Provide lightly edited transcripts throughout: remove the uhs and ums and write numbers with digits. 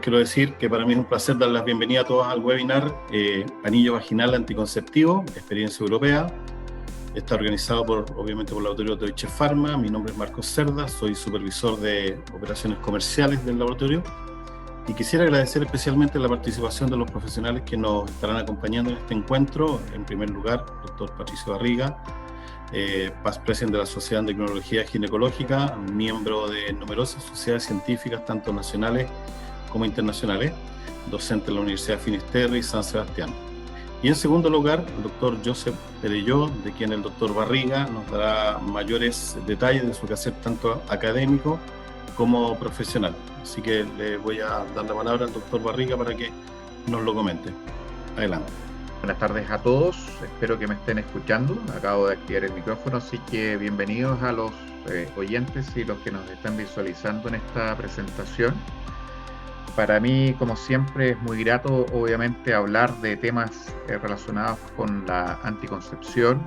quiero decir que para mí es un placer dar la bienvenida a todos al webinar Anillo Vaginal Anticonceptivo, Experiencia Europea. Está organizado obviamente por el laboratorio Deutsche Pharma. Mi nombre es Marcos Cerda, soy supervisor de operaciones comerciales del laboratorio. Y quisiera agradecer especialmente la participación de los profesionales que nos estarán acompañando en este encuentro. En primer lugar, doctor Patricio Barriga, Past President de la Sociedad de Endocrinología Ginecológica, miembro de numerosas sociedades científicas, tanto nacionales como internacionales, docente de la Universidad de Finisterre y San Sebastián. Y en segundo lugar, el doctor Josep Perelló, de quien el doctor Barriga nos dará mayores detalles de su quehacer tanto académico como profesional. Así que le voy a dar la palabra al doctor Barriga para que nos lo comente. Adelante. Buenas tardes a todos, espero que me estén escuchando. Acabo de activar el micrófono, así que bienvenidos a los oyentes y los que nos están visualizando en esta presentación. Para mí, como siempre, es muy grato, obviamente, hablar de temas relacionados con la anticoncepción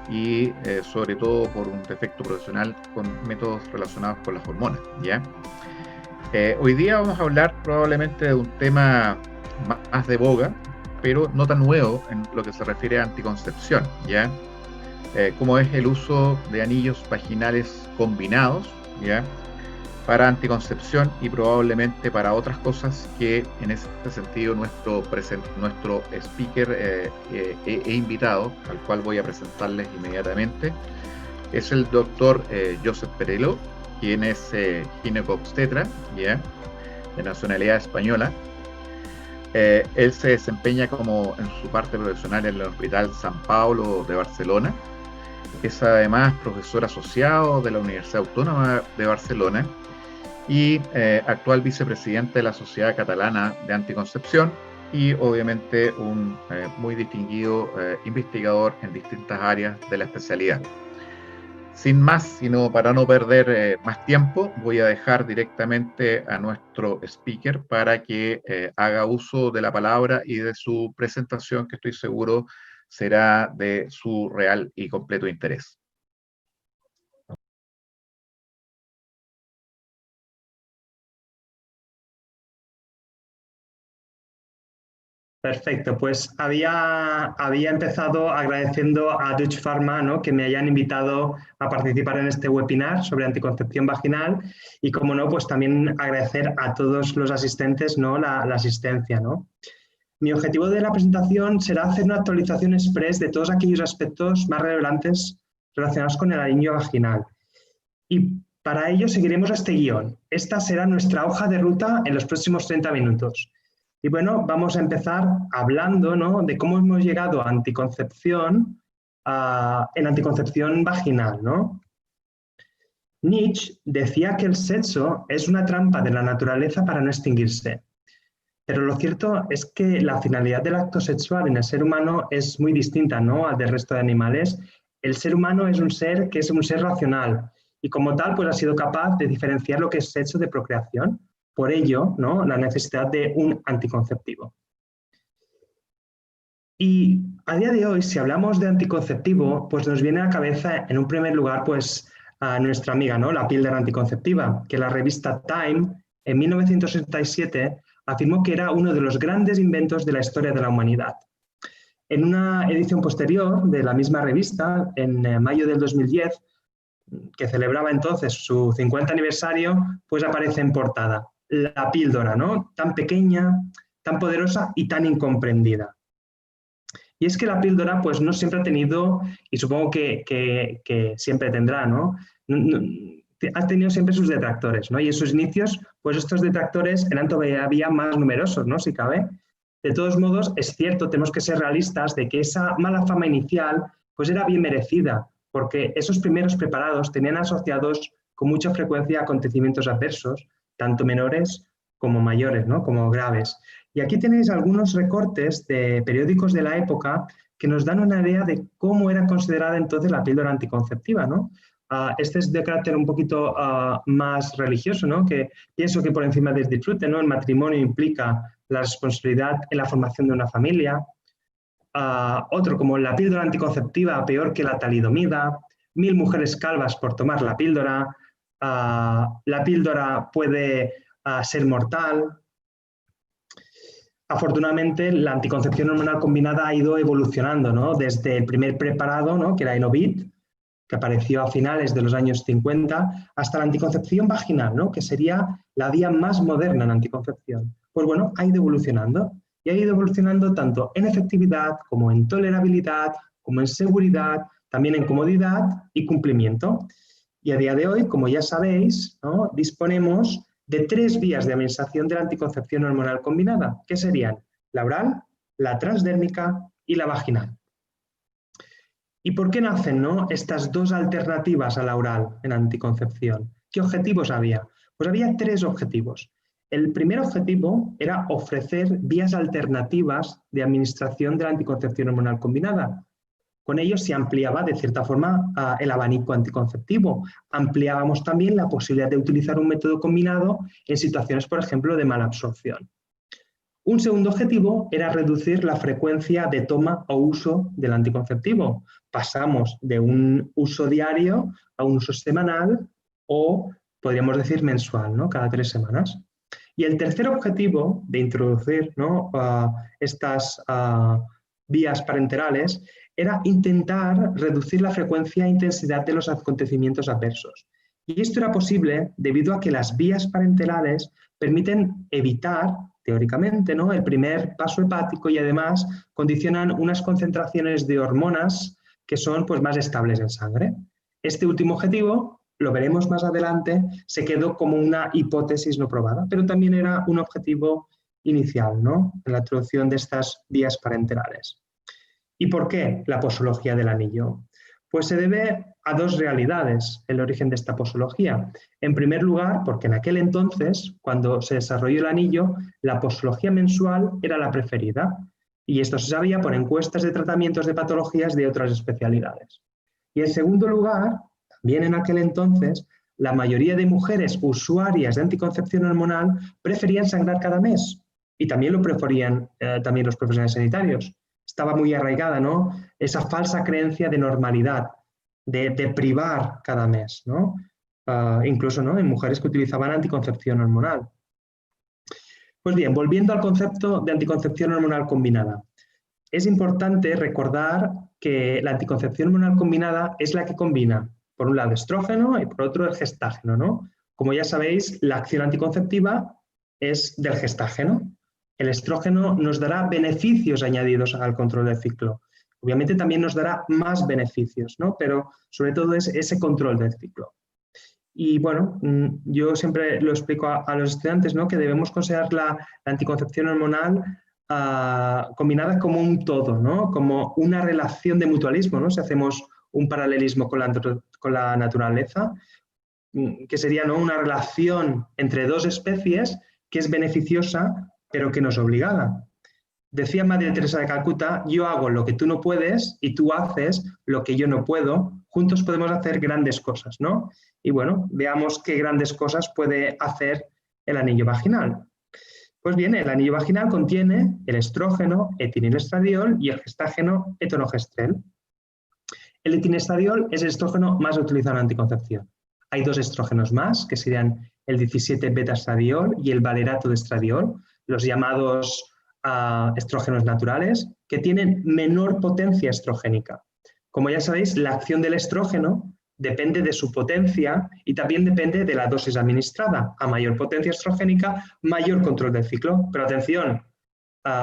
y, sobre todo, por un defecto profesional, con métodos relacionados con las hormonas, ¿ya? Hoy día vamos a hablar probablemente de un tema más de boga, pero no tan nuevo en lo que se refiere a anticoncepción, ¿ya? Como es el uso de anillos vaginales combinados, ¿ya? Para anticoncepción y probablemente para otras cosas que en ese sentido nuestro speaker e invitado, al cual voy a presentarles inmediatamente, es el doctor Josep Perelló, quien es ginecobstetra, ¿ya? De nacionalidad española. Él se desempeña en su parte profesional en el Hospital San Pablo de Barcelona. Es además profesor asociado de la Universidad Autónoma de Barcelona y actual vicepresidente de la Sociedad Catalana de Anticoncepción y obviamente un muy distinguido investigador en distintas áreas de la especialidad. Sin más, sino para no perder más tiempo, voy a dejar directamente a nuestro speaker para que haga uso de la palabra y de su presentación, que estoy seguro será de su real y completo interés. Perfecto, pues había empezado agradeciendo a Deutsche Pharma, ¿no?, que me hayan invitado a participar en este webinar sobre anticoncepción vaginal y, como no, pues también agradecer a todos los asistentes, ¿no?, la asistencia, ¿no? Mi objetivo de la presentación será hacer una actualización express de todos aquellos aspectos más relevantes relacionados con el anillo vaginal. Y para ello seguiremos este guión. Esta será nuestra hoja de ruta en los próximos 30 minutos. Y bueno, vamos a empezar hablando, ¿no?, de cómo hemos llegado a anticoncepción, en anticoncepción vaginal, ¿no? Nietzsche decía que el sexo es una trampa de la naturaleza para no extinguirse. Pero lo cierto es que la finalidad del acto sexual en el ser humano es muy distinta, ¿no?, al del resto de animales. El ser humano es un ser que es un ser racional y, como tal, pues ha sido capaz de diferenciar lo que es sexo de procreación. Por ello, ¿no?, la necesidad de un anticonceptivo. Y a día de hoy, si hablamos de anticonceptivo, pues nos viene a la cabeza, en un primer lugar, pues a nuestra amiga, ¿no?, la píldora anticonceptiva, que la revista Time, en 1967, afirmó que era uno de los grandes inventos de la historia de la humanidad. En una edición posterior de la misma revista, en mayo del 2010, que celebraba entonces su 50 aniversario, pues aparece en portada la píldora, ¿no?, tan pequeña, tan poderosa y tan incomprendida. Y es que la píldora pues no siempre ha tenido, y supongo que siempre tendrá, ¿no?, ha tenido siempre sus detractores, ¿no? Y en sus inicios, pues estos detractores eran todavía más numerosos, ¿no?, si cabe. De todos modos, es cierto, tenemos que ser realistas de que esa mala fama inicial pues era bien merecida, porque esos primeros preparados tenían asociados con mucha frecuencia acontecimientos adversos, tanto menores como mayores, ¿no?, como graves. Y aquí tenéis algunos recortes de periódicos de la época que nos dan una idea de cómo era considerada entonces la píldora anticonceptiva, ¿no? Este es de carácter un poquito más religioso, ¿no?, que pienso que por encima del disfrute, ¿no?, el matrimonio implica la responsabilidad en la formación de una familia. Otro como la píldora anticonceptiva peor que la talidomida, 1000 mujeres calvas por tomar la píldora puede ser mortal. afortunadamente, la anticoncepción hormonal combinada ha ido evolucionando, ¿no? Desde el primer preparado, ¿no? Que era Enovit, que apareció a finales de los años 50, hasta la anticoncepción vaginal, ¿no? Que sería la vía más moderna en anticoncepción. Pues bueno, ha ido evolucionando. Y ha ido evolucionando tanto en efectividad, como en tolerabilidad, como en seguridad, también en comodidad y cumplimiento. Y a día de hoy, como ya sabéis, ¿no? Disponemos de 3 vías de administración de la anticoncepción hormonal combinada, que serían la oral, la transdérmica y la vaginal. ¿Y por qué nacen, ¿no? estas 2 alternativas a la oral en anticoncepción? ¿Qué objetivos había? Pues había 3 objetivos. El primer objetivo era ofrecer vías alternativas de administración de la anticoncepción hormonal combinada. Con ello se ampliaba, de cierta forma, el abanico anticonceptivo. Ampliábamos también la posibilidad de utilizar un método combinado en situaciones, por ejemplo, de mala absorción. Un segundo objetivo era reducir la frecuencia de toma o uso del anticonceptivo. Pasamos de un uso diario a un uso semanal o, podríamos decir, mensual, ¿no? Cada 3 semanas. Y el tercer objetivo de introducir, ¿no? Estas vías parenterales era intentar reducir la frecuencia e intensidad de los acontecimientos adversos. Y esto era posible debido a que las vías parenterales permiten evitar, teóricamente, ¿no? el primer paso hepático y además condicionan unas concentraciones de hormonas que son pues, más estables en sangre. Este último objetivo, lo veremos más adelante, se quedó como una hipótesis no probada, pero también era un objetivo inicial, ¿no? En la introducción de estas vías parenterales. ¿Y por qué la posología del anillo? Pues se debe a 2 realidades el origen de esta posología. En primer lugar, porque en aquel entonces, cuando se desarrolló el anillo, la posología mensual era la preferida. Y esto se sabía por encuestas de tratamientos de patologías de otras especialidades. Y en segundo lugar, también en aquel entonces, la mayoría de mujeres usuarias de anticoncepción hormonal preferían sangrar cada mes. Y también lo preferían también los profesionales sanitarios. Estaba muy arraigada, ¿no? Esa falsa creencia de normalidad, de privar cada mes, ¿no? Incluso, ¿no? En mujeres que utilizaban anticoncepción hormonal. Pues bien, volviendo al concepto de anticoncepción hormonal combinada. Es importante recordar que la anticoncepción hormonal combinada es la que combina, por un lado, estrógeno y por otro, el gestágeno, ¿no? Como ya sabéis, la acción anticonceptiva es del gestágeno. El estrógeno nos dará beneficios añadidos al control del ciclo. Obviamente también nos dará más beneficios, ¿no? Pero sobre todo es ese control del ciclo. Y bueno, yo siempre lo explico a los estudiantes, ¿no? Que debemos considerar la anticoncepción hormonal combinada como un todo, ¿no? Como una relación de mutualismo, ¿no? Si hacemos un paralelismo con la naturaleza, que sería, ¿no? Una relación entre 2 especies que es beneficiosa pero que nos obligaba. Decía Madre Teresa de Calcuta, yo hago lo que tú no puedes y tú haces lo que yo no puedo, juntos podemos hacer grandes cosas, ¿no? Y bueno, veamos qué grandes cosas puede hacer el anillo vaginal. Pues bien, el anillo vaginal contiene el estrógeno, etinilestradiol y el gestágeno, etonogestrel. El etinilestradiol es el estrógeno más utilizado en anticoncepción. Hay 2 estrógenos más, que serían el 17-beta-estradiol y el valerato de estradiol, los llamados estrógenos naturales, que tienen menor potencia estrogénica. Como ya sabéis, la acción del estrógeno depende de su potencia y también depende de la dosis administrada. A mayor potencia estrogénica, mayor control del ciclo. Pero atención,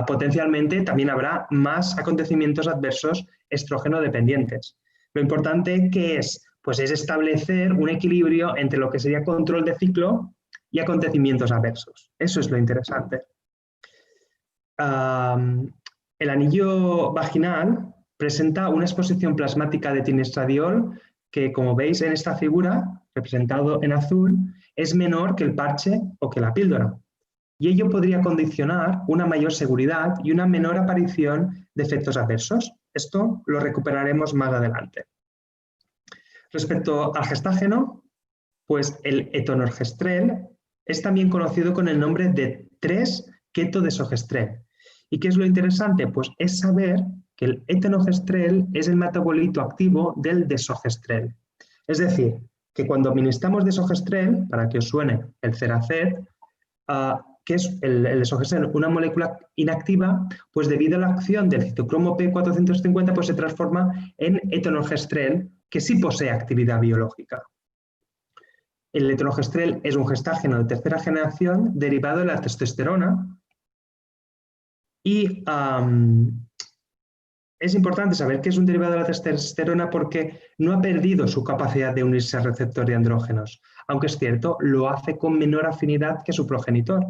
potencialmente también habrá más acontecimientos adversos estrógeno dependientes. Lo importante que es, pues es establecer un equilibrio entre lo que sería control de ciclo y acontecimientos adversos. Eso es lo interesante. El anillo vaginal presenta una exposición plasmática de etinilestradiol que, como veis en esta figura, representado en azul, es menor que el parche o que la píldora. Y ello podría condicionar una mayor seguridad y una menor aparición de efectos adversos. Esto lo recuperaremos más adelante. Respecto al gestágeno, pues el etonorgestrel es también conocido con el nombre de 3-keto-desogestrel. ¿Y qué es lo interesante? Pues es saber que el etonogestrel es el metabolito activo del desogestrel. Es decir, que cuando administramos desogestrel, para que os suene el Ceracet, que es el desogestrel, una molécula inactiva, pues debido a la acción del citocromo P450, pues se transforma en etonogestrel, que sí posee actividad biológica. El etonogestrel es un gestágeno de tercera generación derivado de la testosterona y es importante saber que es un derivado de la testosterona porque no ha perdido su capacidad de unirse al receptor de andrógenos, aunque es cierto, lo hace con menor afinidad que su progenitor.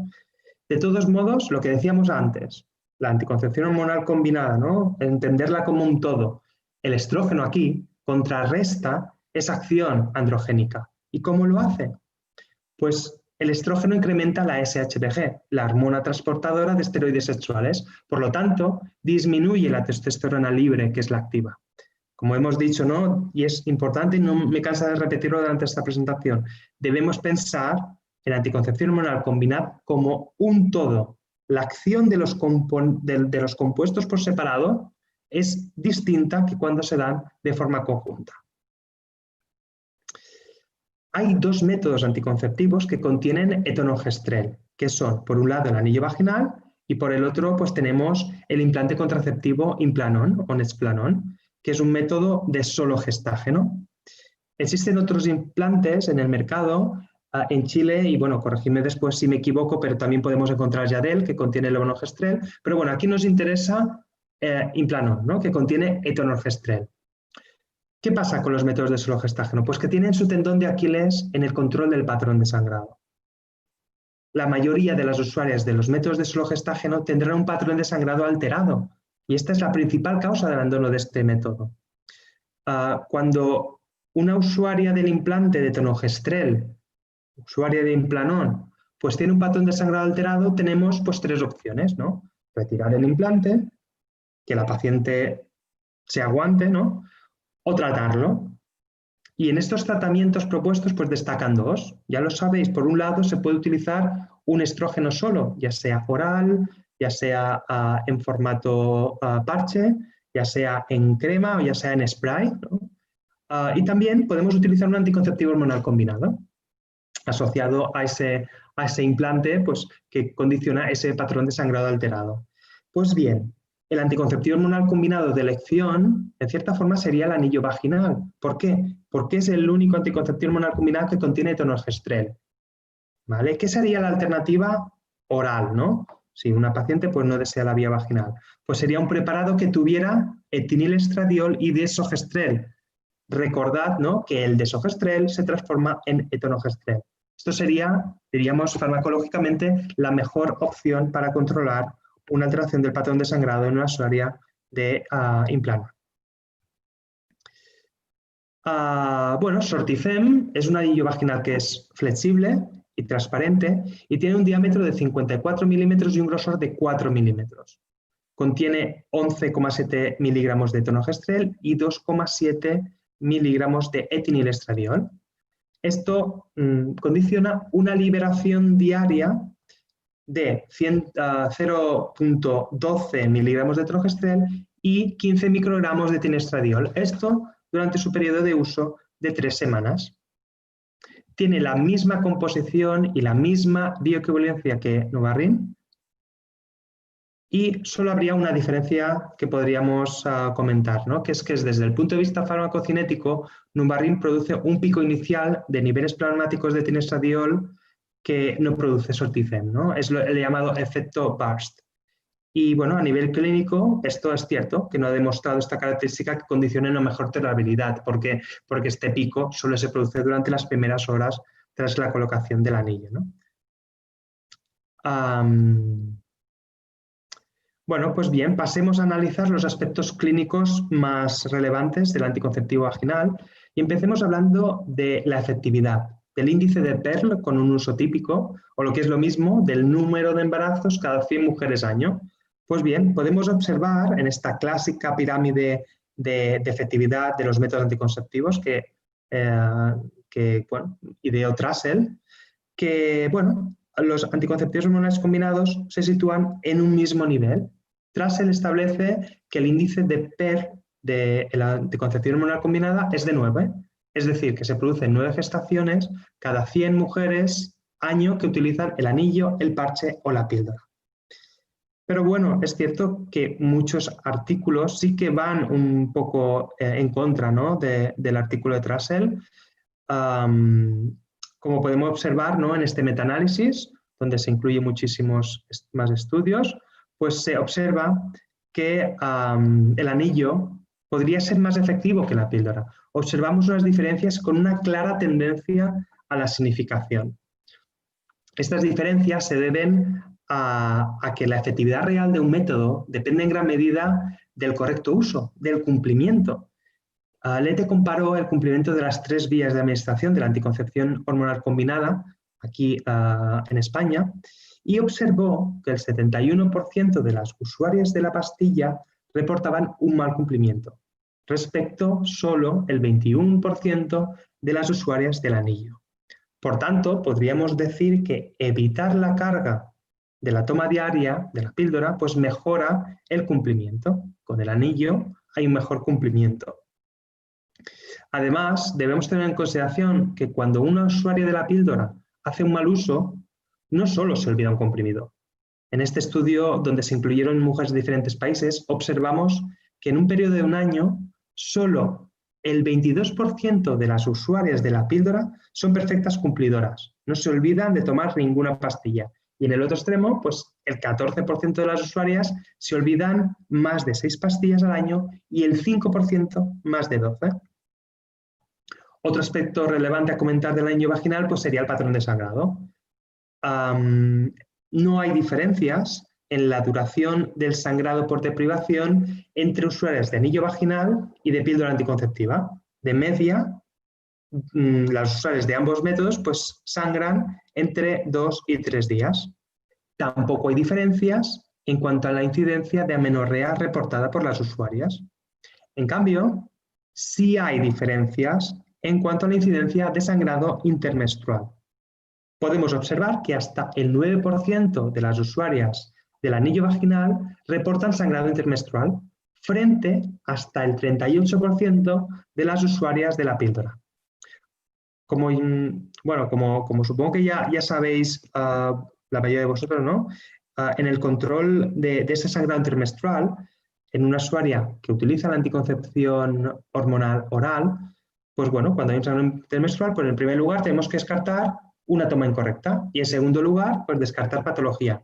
De todos modos, lo que decíamos antes, la anticoncepción hormonal combinada, ¿no? Entenderla como un todo. El estrógeno aquí contrarresta esa acción androgénica. ¿Y cómo lo hace? Pues el estrógeno incrementa la SHBG, la hormona transportadora de esteroides sexuales. Por lo tanto, disminuye la testosterona libre, que es la activa. Como hemos dicho, ¿no? Y es importante, y no me cansa de repetirlo durante esta presentación, debemos pensar en anticoncepción hormonal combinada como un todo. La acción de los compuestos por separado es distinta que cuando se dan de forma conjunta. Hay dos métodos anticonceptivos que contienen etonogestrel, que son, por un lado, el anillo vaginal y por el otro, pues tenemos el implante contraceptivo Implanon o Nexplanon, que es un método de solo gestágeno. Existen otros implantes en el mercado, en Chile, y bueno, corregidme después si me equivoco, pero también podemos encontrar Yadel, que contiene el etonogestrel, pero bueno, aquí nos interesa Implanon, ¿no? Que contiene etonogestrel. ¿Qué pasa con los métodos de solo gestágeno? Pues que tienen su tendón de Aquiles en el control del patrón de sangrado. La mayoría de las usuarias de los métodos de solo gestágeno tendrán un patrón de sangrado alterado, y esta es la principal causa del abandono de este método. Cuando una usuaria del implante de etonogestrel, usuaria de Implanon, pues tiene un patrón de sangrado alterado, tenemos pues tres opciones, ¿no? Retirar el implante, que la paciente se aguante, ¿no? O tratarlo. Y en estos tratamientos propuestos pues destacan dos. Ya lo sabéis, por un lado se puede utilizar un estrógeno solo, ya sea oral, ya sea en formato parche, ya sea en crema o ya sea en spray, ¿no? Y también podemos utilizar un anticonceptivo hormonal combinado, asociado a ese implante pues, que condiciona ese patrón de sangrado alterado. Pues bien, el anticonceptivo hormonal combinado de elección, en cierta forma, sería el anillo vaginal. ¿Por qué? Porque es el único anticonceptivo hormonal combinado que contiene etonogestrel. ¿Vale? ¿Qué sería la alternativa oral, ¿no? Si una paciente pues, no desea la vía vaginal. Pues sería un preparado que tuviera etinilestradiol y desogestrel. Recordad, ¿no? Que el desogestrel se transforma en etonogestrel. Esto sería, diríamos, farmacológicamente la mejor opción para controlar una alteración del patrón de sangrado en una usuaria de Implanon. Bueno, Sortifem es un anillo vaginal que es flexible y transparente y tiene un diámetro de 54 milímetros y un grosor de 4 milímetros. Contiene 11,7 miligramos de etonogestrel y 2,7 miligramos de etinilestradiol. Esto condiciona una liberación diaria de 0,12 miligramos de etonogestrel y 15 microgramos de etinilestradiol. Esto durante su periodo de uso de 3 semanas. Tiene la misma composición y la misma bioequivalencia que Nuvarin y solo habría una diferencia que podríamos comentar, ¿no? que es desde el punto de vista farmacocinético, Nuvarin produce un pico inicial de niveles plasmáticos de etinilestradiol que no produce Sortifem, ¿no? Es el llamado efecto burst. Y bueno, a nivel clínico, esto es cierto, que no ha demostrado esta característica que condicione una mejor tolerabilidad, porque este pico solo se produce durante las primeras horas tras la colocación del anillo, ¿no? Bueno, pues bien, pasemos a analizar los aspectos clínicos más relevantes del anticonceptivo vaginal y empecemos hablando de la efectividad, del índice de Pearl con un uso típico, o lo que es lo mismo, del número de embarazos cada 100 mujeres año. Pues bien, podemos observar en esta clásica pirámide de efectividad de los métodos anticonceptivos que ideó Trussell, que bueno, los anticonceptivos hormonales combinados se sitúan en un mismo nivel. Trussell establece que el índice de PER de la anticoncepción hormonal combinada es de 9, es decir, que se producen 9 gestaciones cada 100 mujeres año que utilizan el anillo, el parche o la píldora. Pero bueno, es cierto que muchos artículos sí que van un poco en contra, ¿no?, del artículo de Trussell. Como podemos observar, ¿no?, en este metaanálisis, donde se incluyen muchísimos más estudios, pues se observa que el anillo podría ser más efectivo que la píldora. Observamos unas diferencias con una clara tendencia a la significación. Estas diferencias se deben a que la efectividad real de un método depende en gran medida del correcto uso, del cumplimiento. Lete comparó el cumplimiento de las 3 vías de administración de la anticoncepción hormonal combinada, aquí en España, y observó que el 71% de las usuarias de la pastilla reportaban un mal cumplimiento, respecto solo el 21% de las usuarias del anillo. Por tanto, podríamos decir que evitar la carga de la toma diaria de la píldora pues mejora el cumplimiento. Con el anillo hay un mejor cumplimiento. Además, debemos tener en consideración que cuando una usuaria de la píldora hace un mal uso, no solo se olvida un comprimido. En este estudio, donde se incluyeron mujeres de diferentes países, observamos que en un periodo de un año, solo el 22% de las usuarias de la píldora son perfectas cumplidoras. No se olvidan de tomar ninguna pastilla. Y en el otro extremo, pues el 14% de las usuarias se olvidan más de 6 pastillas al año y el 5% más de 12. Otro aspecto relevante a comentar del anillo vaginal pues sería el patrón de sangrado. No hay diferencias en la duración del sangrado por deprivación entre usuarias de anillo vaginal y de píldora anticonceptiva. De media, las usuarias de ambos métodos pues sangran entre 2 y 3 días. Tampoco hay diferencias en cuanto a la incidencia de amenorrea reportada por las usuarias. En cambio, sí hay diferencias en cuanto a la incidencia de sangrado intermenstrual. Podemos observar que hasta el 9% de las usuarias del anillo vaginal reportan sangrado intermenstrual, frente hasta el 38% de las usuarias de la píldora. Como supongo que ya sabéis, la mayoría de vosotros, ¿no? En el control de ese sangrado intermenstrual, en una usuaria que utiliza la anticoncepción hormonal oral, pues bueno, cuando hay un sangrado intermenstrual, pues en primer lugar tenemos que descartar una toma incorrecta y en segundo lugar, pues descartar patología.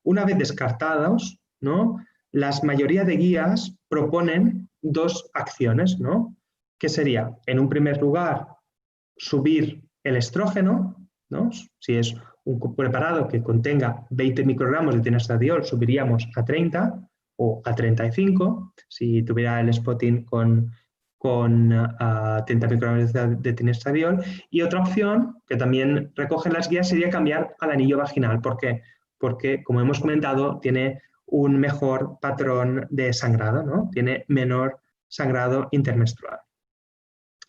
Una vez descartados, ¿no?, las mayoría de guías proponen 2 acciones, ¿no?, que sería, en un primer lugar, subir el estrógeno, ¿no? Si es un preparado que contenga 20 microgramos de tinestradiol, subiríamos a 30 o a 35, si tuviera el spotting con 30 microgramos de tinestradiol. Y otra opción que también recogen las guías sería cambiar al anillo vaginal. ¿Por qué? Porque, como hemos comentado, tiene un mejor patrón de sangrado, ¿no? Tiene menor sangrado intermenstrual.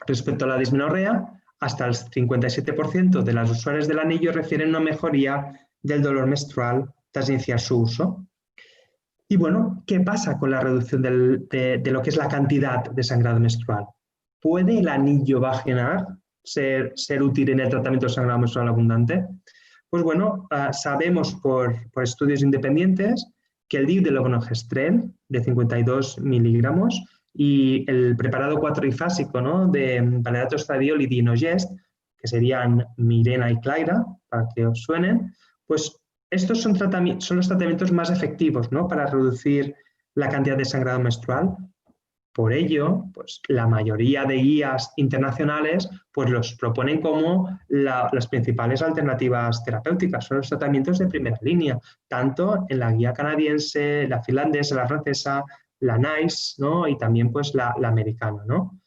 Respecto a la dismenorrea, hasta el 57% de las usuarias del anillo refieren una mejoría del dolor menstrual tras iniciar su uso. Y bueno, ¿qué pasa con la reducción de lo que es la cantidad de sangrado menstrual? ¿Puede el anillo vaginal ser útil en el tratamiento del sangrado menstrual abundante? Pues bueno, sabemos por estudios independientes que el DIU de levonorgestrel de 52 miligramos y el preparado 4-trifásico, ¿no?, de valedato estradiol y dinogest, que serían Mirena y Claira, para que os suenen, pues estos son los tratamientos más efectivos, ¿no?, para reducir la cantidad de sangrado menstrual. Por ello, pues la mayoría de guías internacionales pues los proponen como las principales alternativas terapéuticas. Son los tratamientos de primera línea, tanto en la guía canadiense, la finlandesa, la francesa, la NICE, ¿no?, y también pues la americana, ¿no?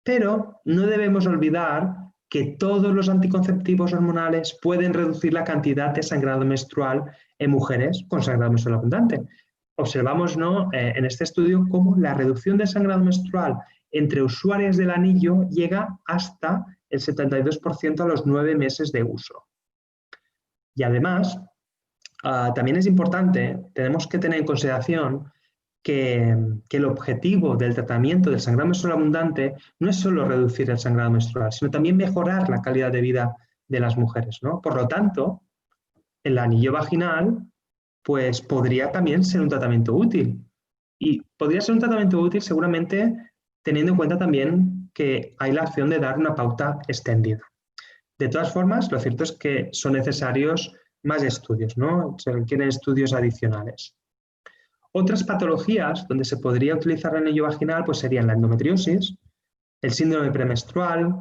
Pero no debemos olvidar que todos los anticonceptivos hormonales pueden reducir la cantidad de sangrado menstrual en mujeres con sangrado menstrual abundante. Observamos, ¿no?, en este estudio cómo la reducción del sangrado menstrual entre usuarias del anillo llega hasta el 72% a los 9 meses de uso. Y además, también es importante, tenemos que tener en consideración que el objetivo del tratamiento del sangrado menstrual abundante no es solo reducir el sangrado menstrual, sino también mejorar la calidad de vida de las mujeres, ¿no? Por lo tanto, el anillo vaginal pues podría también ser un tratamiento útil. Y podría ser un tratamiento útil seguramente teniendo en cuenta también que hay la opción de dar una pauta extendida. De todas formas, lo cierto es que son necesarios más estudios, ¿no? Se requieren estudios adicionales. Otras patologías donde se podría utilizar el anillo vaginal pues serían la endometriosis, el síndrome premenstrual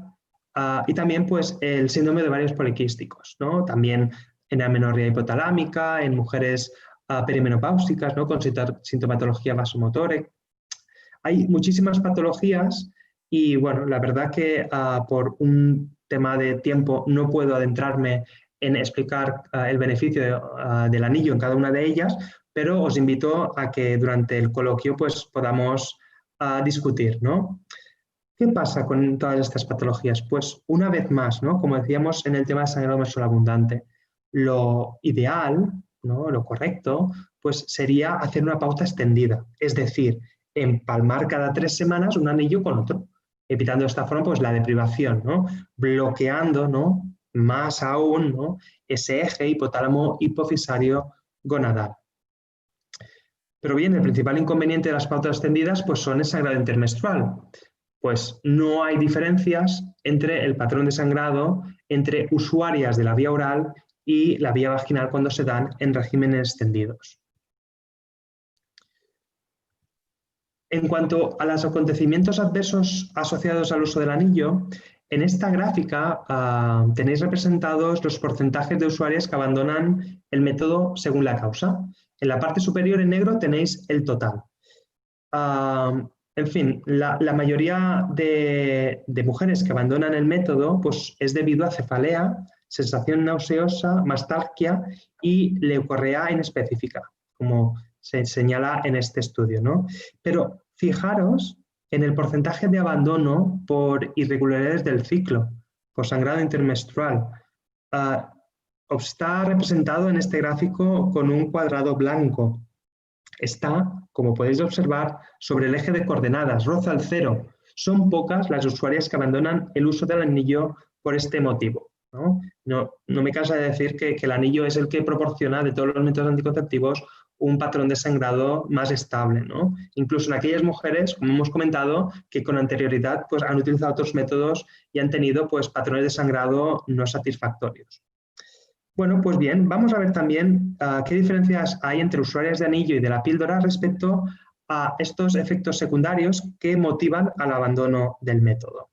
y también pues, el síndrome de ovarios poliquísticos, ¿no? También en amenorrea hipotalámica, en mujeres perimenopáusicas, ¿no? Con sintomatología vasomotora. Hay muchísimas patologías y bueno, la verdad que por un tema de tiempo no puedo adentrarme en explicar el beneficio del anillo en cada una de ellas, pero os invito a que durante el coloquio pues, podamos discutir, ¿no? ¿Qué pasa con todas estas patologías? Pues una vez más, ¿no? Como decíamos en el tema de sangrado menstrual abundante, lo ideal, ¿no? Lo correcto, pues sería hacer una pauta extendida, es decir, empalmar cada 3 semanas un anillo con otro, evitando de esta forma pues, la deprivación, ¿no? Bloqueando, ¿no? Más aún, ¿no? Ese eje hipotálamo hipofisario gonadal. Pero bien, el principal inconveniente de las pautas extendidas pues, son el sangrado intermenstrual. Pues no hay diferencias entre el patrón de sangrado entre usuarias de la vía oral y la vía vaginal cuando se dan en regímenes extendidos. En cuanto a los acontecimientos adversos asociados al uso del anillo, en esta gráfica tenéis representados los porcentajes de usuarias que abandonan el método según la causa. En la parte superior en negro tenéis el total. En fin, la mayoría de mujeres que abandonan el método pues, es debido a cefalea, sensación nauseosa, mastalgia y leucorrea inespecífica, como se señala en este estudio, ¿no? Pero fijaros en el porcentaje de abandono por irregularidades del ciclo, por sangrado intermenstrual. Está representado en este gráfico con un cuadrado blanco. Está, como podéis observar, sobre el eje de coordenadas, roza el 0. Son pocas las usuarias que abandonan el uso del anillo por este motivo, ¿no? No me cansa de decir que el anillo es el que proporciona de todos los métodos anticonceptivos un patrón de sangrado más estable, ¿no? Incluso en aquellas mujeres, como hemos comentado, que con anterioridad pues, han utilizado otros métodos y han tenido pues, patrones de sangrado no satisfactorios. Bueno, pues bien, vamos a ver también qué diferencias hay entre usuarias de anillo y de la píldora respecto a estos efectos secundarios que motivan al abandono del método.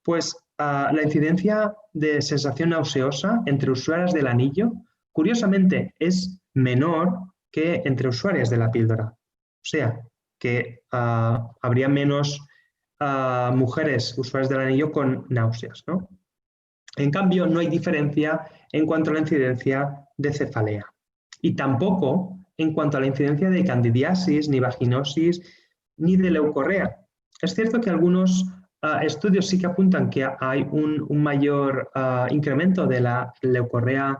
Pues la incidencia de sensación nauseosa entre usuarias del anillo, curiosamente, es menor que entre usuarias de la píldora. O sea, que habría menos mujeres usuarias del anillo con náuseas, ¿no? En cambio, no hay diferencia en cuanto a la incidencia de cefalea y tampoco en cuanto a la incidencia de candidiasis, ni vaginosis, ni de leucorrea. Es cierto que algunos estudios sí que apuntan que hay un mayor incremento de la leucorrea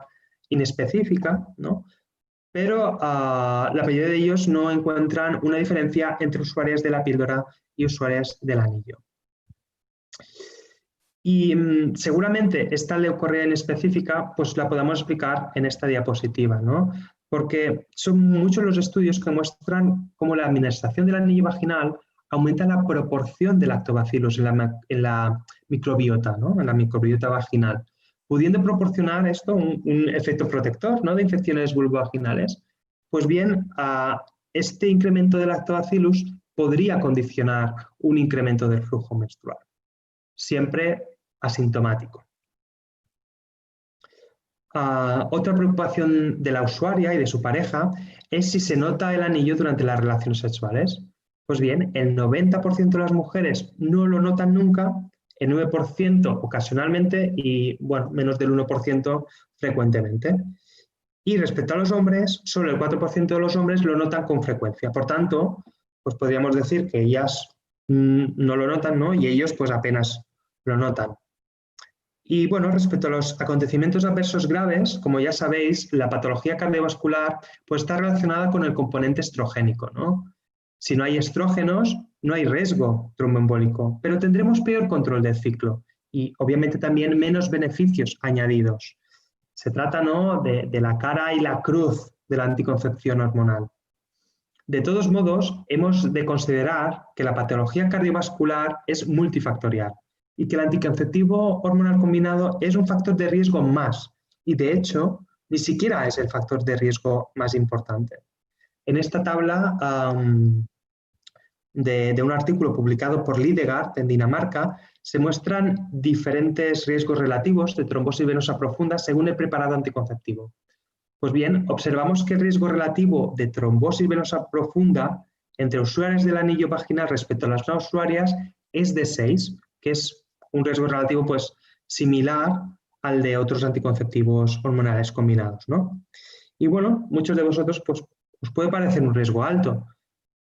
inespecífica, ¿no? Pero la mayoría de ellos no encuentran una diferencia entre usuarias de la píldora y usuarias del anillo. Y seguramente esta leucorrea inespecífica pues la podamos explicar en esta diapositiva, ¿no? Porque son muchos los estudios que muestran cómo la administración del anillo vaginal aumenta la proporción de lactobacillus en la microbiota, ¿no? En la microbiota vaginal, pudiendo proporcionar esto un efecto protector, ¿no? De infecciones vulvovaginales. Pues bien, este incremento de lactobacillus podría condicionar un incremento del flujo menstrual, siempre asintomático. Otra preocupación de la usuaria y de su pareja es si se nota el anillo durante las relaciones sexuales. Pues bien, el 90% de las mujeres no lo notan nunca, el 9% ocasionalmente y, bueno, menos del 1% frecuentemente. Y respecto a los hombres, solo el 4% de los hombres lo notan con frecuencia. Por tanto, pues podríamos decir que ellas no lo notan, ¿no? Y ellos pues apenas lo notan. Y bueno, respecto a los acontecimientos adversos graves, como ya sabéis, la patología cardiovascular pues está relacionada con el componente estrogénico, ¿no? Si no hay estrógenos, no hay riesgo tromboembólico, pero tendremos peor control del ciclo y obviamente también menos beneficios añadidos. Se trata, ¿no?, de la cara y la cruz de la anticoncepción hormonal. De todos modos, hemos de considerar que la patología cardiovascular es multifactorial y que el anticonceptivo hormonal combinado es un factor de riesgo más y, de hecho, ni siquiera es el factor de riesgo más importante. En esta tabla de un artículo publicado por Lidegard en Dinamarca se muestran diferentes riesgos relativos de trombosis venosa profunda según el preparado anticonceptivo. Pues bien, observamos que el riesgo relativo de trombosis venosa profunda entre usuarias del anillo vaginal respecto a las no usuarias es de 6, que es un riesgo relativo pues, similar al de otros anticonceptivos hormonales combinados, ¿no? Y bueno, muchos de vosotros pues, os puede parecer un riesgo alto,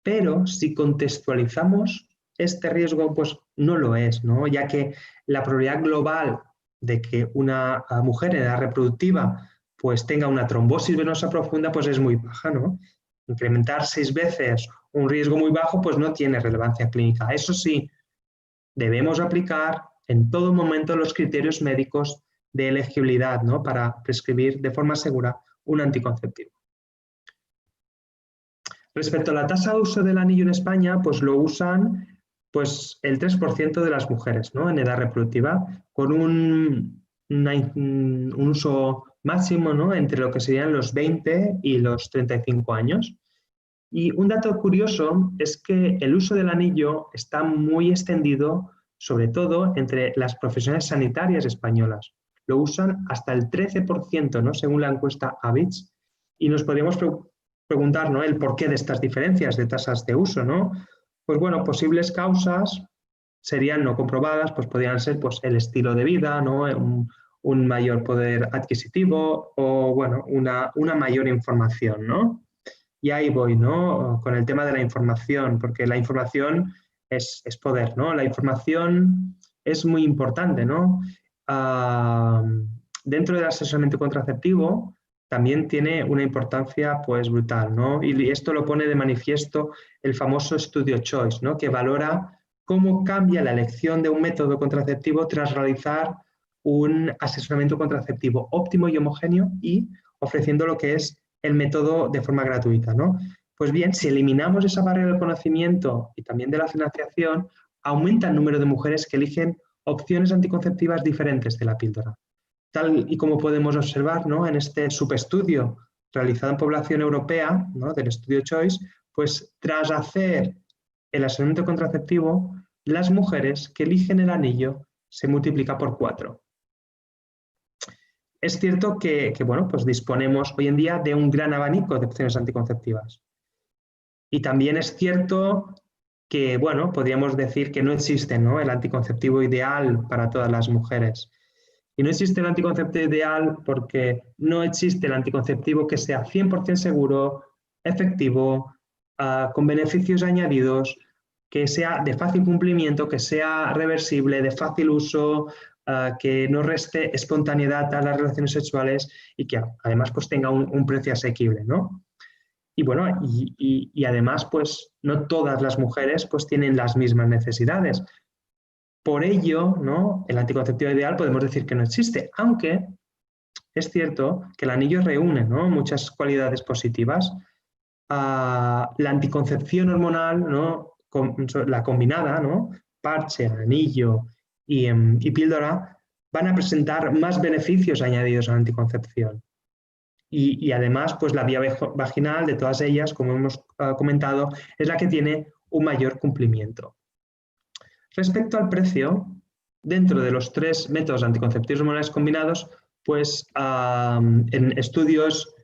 pero si contextualizamos este riesgo, pues no lo es, ¿no? Ya que la probabilidad global de que una mujer en edad reproductiva pues tenga una trombosis venosa profunda, pues es muy baja, ¿no? Incrementar 6 veces un riesgo muy bajo, pues no tiene relevancia clínica. Eso sí, debemos aplicar en todo momento los criterios médicos de elegibilidad, ¿no?, para prescribir de forma segura un anticonceptivo. Respecto a la tasa de uso del anillo en España, pues lo usan pues, el 3% de las mujeres, ¿no?, en edad reproductiva, con un uso máximo, ¿no?, entre lo que serían los 20 y los 35 años. Y un dato curioso es que el uso del anillo está muy extendido, sobre todo entre las profesionales sanitarias españolas. Lo usan hasta el 13%, ¿no?, según la encuesta AVIDS, y nos podríamos preguntar, ¿no?, el porqué de estas diferencias de tasas de uso, ¿no? Pues bueno, posibles causas serían no comprobadas, pues podrían ser pues, el estilo de vida, ¿no?, un mayor poder adquisitivo o, bueno, una mayor información, ¿no? Y ahí voy, ¿no?, con el tema de la información, porque la información es poder, ¿no? La información es muy importante, ¿no? Dentro del asesoramiento contraceptivo también tiene una importancia pues brutal, ¿no? Y esto lo pone de manifiesto el famoso estudio Choice, ¿no?, que valora cómo cambia la elección de un método contraceptivo tras realizar un asesoramiento contraceptivo óptimo y homogéneo y ofreciendo lo que es el método de forma gratuita, ¿no? Pues bien, si eliminamos esa barrera del conocimiento y también de la financiación, aumenta el número de mujeres que eligen opciones anticonceptivas diferentes de la píldora. Tal y como podemos observar, ¿no?, en este subestudio realizado en población europea, ¿no?, del estudio Choice, pues tras hacer el asesoramiento contraceptivo, las mujeres que eligen el anillo se multiplica por 4. Es cierto que bueno, pues disponemos hoy en día de un gran abanico de opciones anticonceptivas. Y también es cierto que, bueno, podríamos decir que no existe, ¿no?, el anticonceptivo ideal para todas las mujeres. Y no existe el anticonceptivo ideal porque no existe el anticonceptivo que sea 100% seguro, efectivo, con beneficios añadidos, que sea de fácil cumplimiento, que sea reversible, de fácil uso, que no reste espontaneidad a las relaciones sexuales y que además pues, tenga un precio asequible, ¿no? Y bueno, y además pues no todas las mujeres pues tienen las mismas necesidades. Por ello, ¿no?, el anticonceptivo ideal podemos decir que no existe, aunque es cierto que el anillo reúne, ¿no?, muchas cualidades positivas. La anticoncepción hormonal, ¿no?, la combinada, ¿no?, parche, anillo y píldora, van a presentar más beneficios añadidos a la anticoncepción. Y además, pues la vía vaginal de todas ellas, como hemos comentado, es la que tiene un mayor cumplimiento. Respecto al precio, dentro de los 3 métodos anticonceptivos hormonales combinados, pues en estudios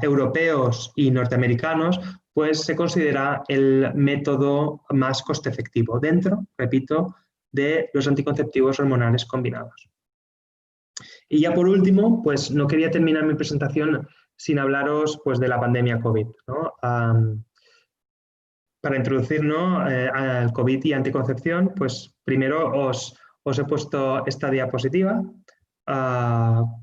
europeos y norteamericanos, pues se considera el método más coste efectivo dentro, repito, de los anticonceptivos hormonales combinados. Y ya por último, pues no quería terminar mi presentación sin hablaros pues, de la pandemia COVID, ¿no? Para introducir, ¿no?, al COVID y anticoncepción, pues primero os he puesto esta diapositiva,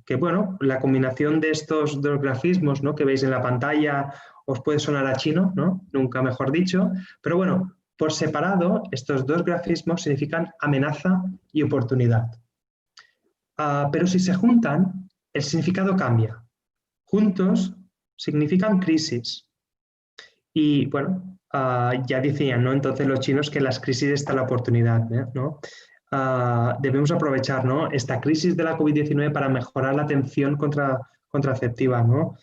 que bueno, la combinación de estos dos grafismos, ¿no?, que veis en la pantalla os puede sonar a chino, ¿no?, nunca mejor dicho, pero bueno, Por separado, estos dos grafismos significan amenaza y oportunidad. Pero si se juntan, el significado cambia. Juntos significan crisis. Y bueno, ya decían, ¿no? Entonces los chinos que en las crisis está la oportunidad, ¿no? Debemos aprovechar, ¿no?, esta crisis de la COVID-19 para mejorar la atención contraceptiva, ¿no?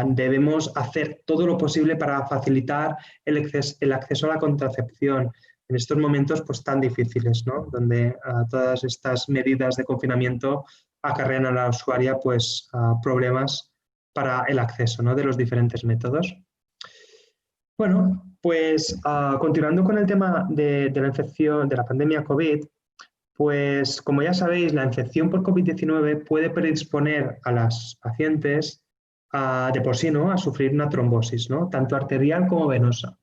Debemos hacer todo lo posible para facilitar el acceso a la contracepción en estos momentos pues, tan difíciles, ¿no?, donde todas estas medidas de confinamiento acarrean a la usuaria pues, problemas para el acceso, ¿no?, de los diferentes métodos. Bueno, pues continuando con el tema de la infección, de la pandemia COVID, pues como ya sabéis, la infección por COVID-19 puede predisponer a las pacientes de por sí, ¿no?, a sufrir una trombosis, ¿no?, tanto arterial como venosa.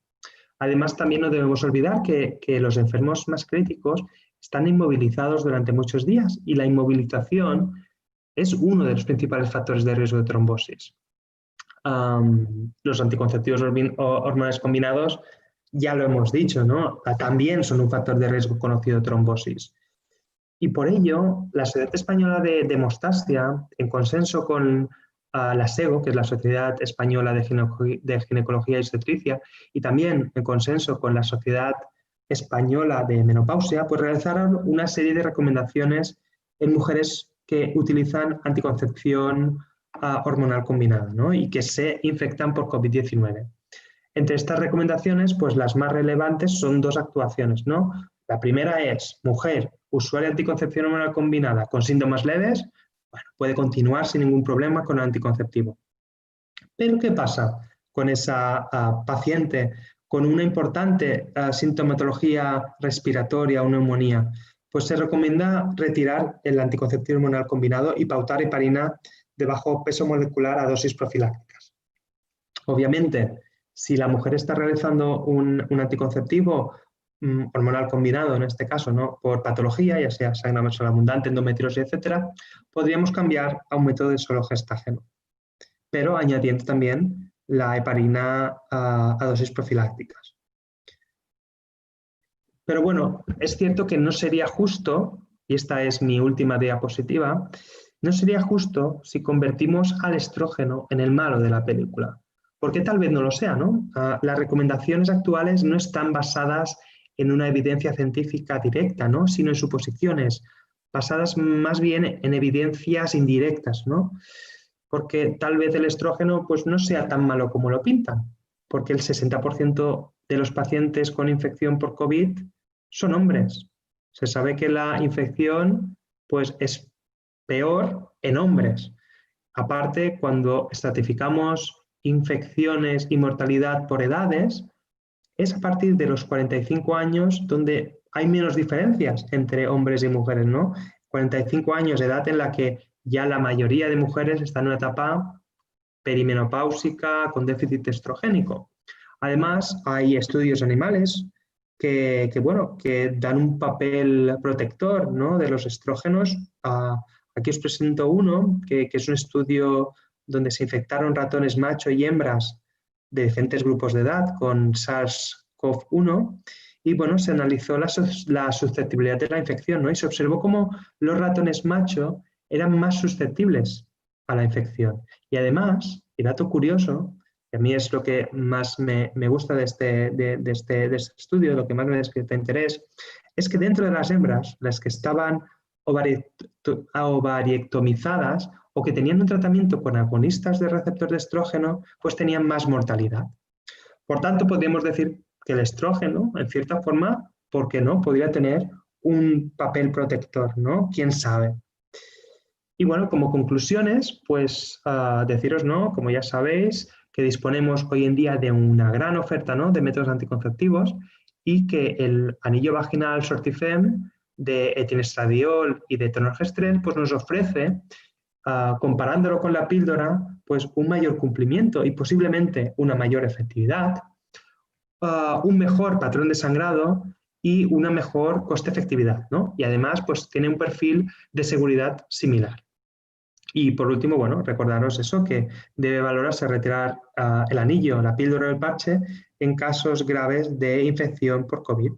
Además, también no debemos olvidar que los enfermos más críticos están inmovilizados durante muchos días y la inmovilización es uno de los principales factores de riesgo de trombosis. Los anticonceptivos hormonales combinados, ya lo hemos dicho, ¿no?, también son un factor de riesgo conocido de trombosis. Y por ello, la Sociedad Española de Hemostasia, en consenso con la SEGO, que es la Sociedad Española de Ginecología y Obstetricia, y también en consenso con la Sociedad Española de Menopausia, pues realizaron una serie de recomendaciones en mujeres que utilizan anticoncepción hormonal combinada, ¿no?, y que se infectan por COVID-19. Entre estas recomendaciones, pues las más relevantes son dos actuaciones, ¿no? La primera es, mujer, usuaria de anticoncepción hormonal combinada con síntomas leves, bueno, puede continuar sin ningún problema con el anticonceptivo. Pero ¿qué pasa con esa paciente con una importante sintomatología respiratoria o neumonía? Pues se recomienda retirar el anticonceptivo hormonal combinado y pautar heparina de bajo peso molecular a dosis profilácticas. Obviamente, si la mujer está realizando un anticonceptivo hormonal combinado, en este caso, ¿no?, por patología, ya sea sangre menstrual abundante, endometriosis, etcétera, podríamos cambiar a un método de solo gestágeno, pero añadiendo también la heparina a dosis profilácticas. Pero bueno, es cierto que no sería justo, y esta es mi última diapositiva, no sería justo si convertimos al estrógeno en el malo de la película, porque tal vez no lo sea, ¿no? Las recomendaciones actuales no están basadas en una evidencia científica directa, ¿no?, sino en suposiciones, basadas más bien en evidencias indirectas, ¿no?, porque tal vez el estrógeno pues, no sea tan malo como lo pintan, porque el 60% de los pacientes con infección por COVID son hombres. Se sabe que la infección pues, es peor en hombres. Aparte, cuando estratificamos infecciones y mortalidad por edades, es a partir de los 45 años donde hay menos diferencias entre hombres y mujeres, ¿no? 45 años de edad en la que ya la mayoría de mujeres están en una etapa perimenopáusica con déficit estrogénico. Además, hay estudios animales que dan un papel protector, ¿no?, de los estrógenos. Aquí os presento uno, que es un estudio donde se infectaron ratones macho y hembras de diferentes grupos de edad con SARS-CoV-1 y bueno, se analizó la susceptibilidad de la infección, ¿no?, y se observó cómo los ratones macho eran más susceptibles a la infección. Y además, y dato curioso, que a mí es lo que más me gusta de este estudio, lo que más me despierta interés, es que dentro de las hembras, las que estaban ovariectomizadas o que tenían un tratamiento con agonistas de receptor de estrógeno, pues tenían más mortalidad. Por tanto, podríamos decir que el estrógeno, en cierta forma, ¿por qué no?, podría tener un papel protector, ¿no? ¿Quién sabe? Y bueno, como conclusiones, pues deciros, ¿no?, como ya sabéis, que disponemos hoy en día de una gran oferta, ¿no?, de métodos anticonceptivos y que el anillo vaginal Sortifem de etinestradiol y de tonorgestrel pues nos ofrece, comparándolo con la píldora, pues un mayor cumplimiento y posiblemente una mayor efectividad, un mejor patrón de sangrado y una mejor coste-efectividad, ¿no? Y además pues tiene un perfil de seguridad similar. Y por último, bueno, recordaros eso, que debe valorarse retirar el anillo, la píldora o el parche en casos graves de infección por COVID.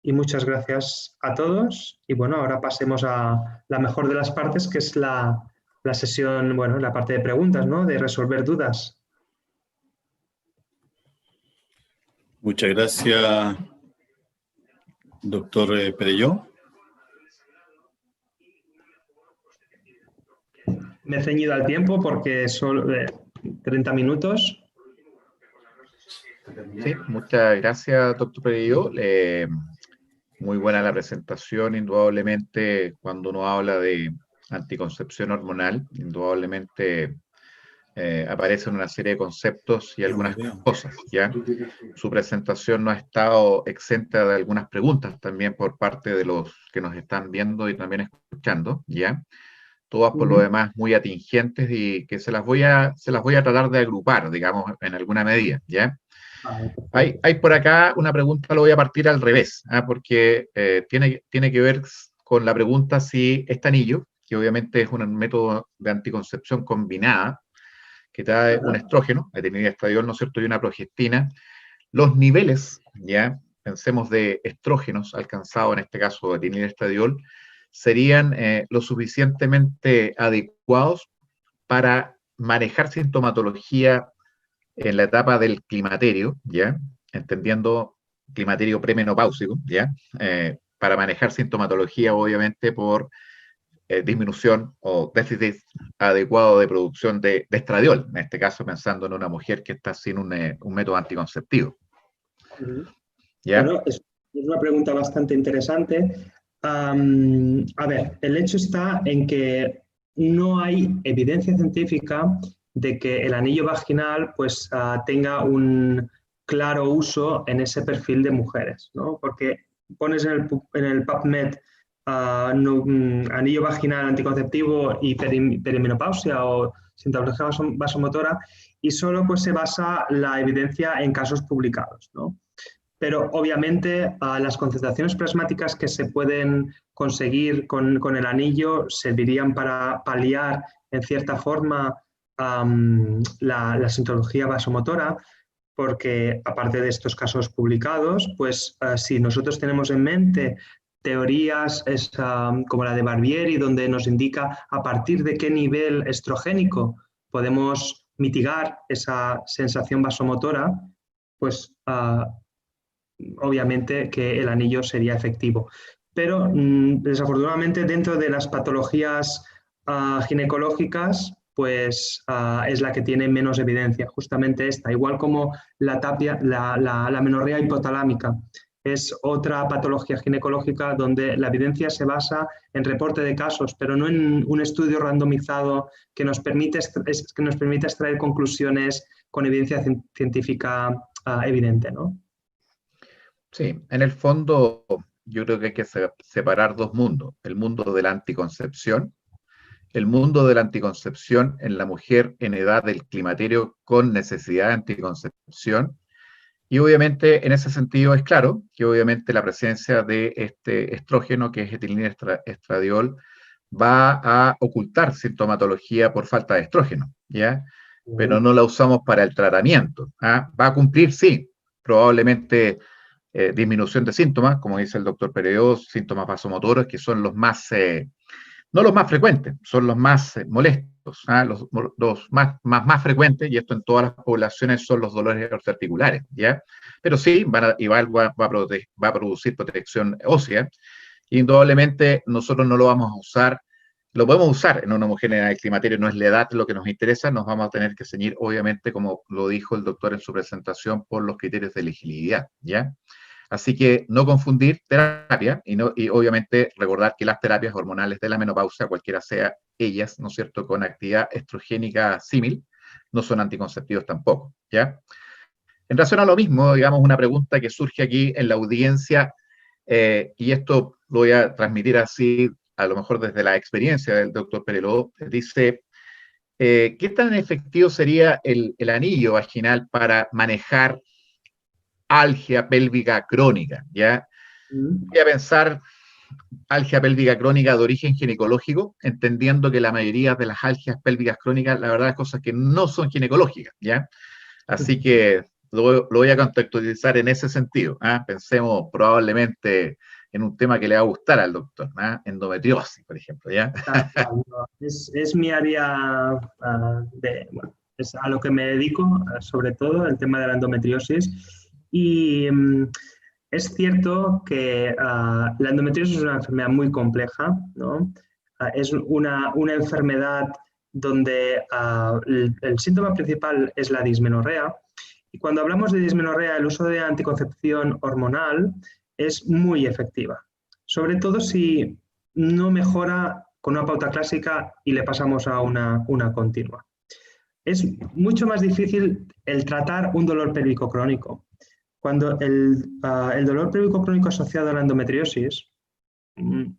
Y muchas gracias a todos. Y bueno, ahora pasemos a la mejor de las partes, que es la sesión, bueno, la parte de preguntas, ¿no? De resolver dudas. Muchas gracias, doctor Perelló. Me he ceñido al tiempo porque son 30 minutos. Sí, muchas gracias, doctor Perelló. Muy buena la presentación, indudablemente, cuando uno habla de anticoncepción hormonal, indudablemente aparecen una serie de conceptos y algunas cosas, ¿ya? Su presentación no ha estado exenta de algunas preguntas también por parte de los que nos están viendo y también escuchando, ¿ya? Todas por lo demás muy atingentes y que se las voy a tratar de agrupar, digamos, en alguna medida, ¿ya? Hay por acá una pregunta, lo voy a partir al revés, porque tiene que ver con la pregunta si este anillo, que obviamente es un método de anticoncepción combinada, que trae un estrógeno, etinilestradiol, ¿no es cierto?, y una progestina, los niveles, ya, pensemos de estrógenos alcanzados, en este caso de etinilestradiol, serían lo suficientemente adecuados para manejar sintomatología en la etapa del climaterio, ¿ya? Entendiendo climaterio premenopáusico, ¿ya? Para manejar sintomatología, obviamente, por disminución o déficit adecuado de producción de estradiol, en este caso pensando en una mujer que está sin un método anticonceptivo. ¿Ya? Bueno, es una pregunta bastante interesante. A ver, el hecho está en que no hay evidencia científica de que el anillo vaginal pues, tenga un claro uso en ese perfil de mujeres, ¿no? Porque pones en el PubMed anillo vaginal anticonceptivo y perimenopausia o sintomatología vasomotora y solo pues, se basa la evidencia en casos publicados, ¿no? Pero obviamente las concentraciones plasmáticas que se pueden conseguir con el anillo servirían para paliar en cierta forma la sintomatología vasomotora, porque aparte de estos casos publicados, pues si nosotros tenemos en mente teorías como la de Barbieri, donde nos indica a partir de qué nivel estrogénico podemos mitigar esa sensación vasomotora, pues obviamente que el anillo sería efectivo. Pero desafortunadamente dentro de las patologías ginecológicas, pues es la que tiene menos evidencia, justamente esta, igual como la amenorrea hipotalámica. Es otra patología ginecológica donde la evidencia se basa en reporte de casos, pero no en un estudio randomizado que nos permite extraer conclusiones con evidencia científica evidente, ¿no? Sí, en el fondo yo creo que hay que separar dos mundos, el mundo de la anticoncepción, en la mujer en edad del climaterio con necesidad de anticoncepción, y obviamente en ese sentido es claro que obviamente la presencia de este estrógeno, que es etilinestradiol, va a ocultar sintomatología por falta de estrógeno, ¿ya? Pero no la usamos para el tratamiento, ¿ah? Va a cumplir, sí, probablemente disminución de síntomas, como dice el doctor Perelló, síntomas vasomotores, que son los más, no los más frecuentes, son los más molestos, ¿ah? Los más frecuentes, y esto en todas las poblaciones, son los dolores articulares, ¿ya? Pero sí, va a producir protección ósea. Indudablemente nosotros no lo vamos a usar, lo podemos usar en una mujer en el climaterio, no es la edad lo que nos interesa, nos vamos a tener que ceñir, obviamente, como lo dijo el doctor en su presentación, por los criterios de elegibilidad, ¿ya? Así que no confundir terapia y obviamente recordar que las terapias hormonales de la menopausia, cualquiera sea ellas, ¿no es cierto?, con actividad estrogénica símil, no son anticonceptivos tampoco, ¿ya? En relación a lo mismo, digamos, una pregunta que surge aquí en la audiencia, y esto lo voy a transmitir así, a lo mejor desde la experiencia del doctor Perelló, dice, ¿qué tan efectivo sería el anillo vaginal para manejar algia pélvica crónica? ¿Ya? Voy a pensar algia pélvica crónica de origen ginecológico, entendiendo que la mayoría de las algias pélvicas crónicas, la verdad, es cosas que no son ginecológicas, ¿ya? Así que lo voy a contextualizar en ese sentido. Pensemos probablemente en un tema que le va a gustar al doctor, endometriosis, por ejemplo, ¿ya? Es mi área bueno, es a lo que me dedico, sobre todo el tema de la endometriosis. Y es cierto que la endometriosis es una enfermedad muy compleja, ¿no? Es una enfermedad donde el síntoma principal es la dismenorrea. Y cuando hablamos de dismenorrea, el uso de anticoncepción hormonal es muy efectiva, sobre todo si no mejora con una pauta clásica y le pasamos a una continua. Es mucho más difícil el tratar un dolor pélvico crónico. Cuando el dolor pélvico crónico asociado a la endometriosis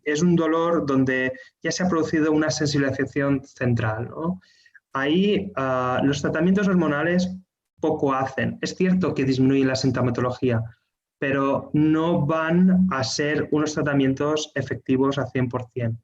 es un dolor donde ya se ha producido una sensibilización central, ¿no? Ahí los tratamientos hormonales poco hacen. Es cierto que disminuyen la sintomatología, pero no van a ser unos tratamientos efectivos al 100%.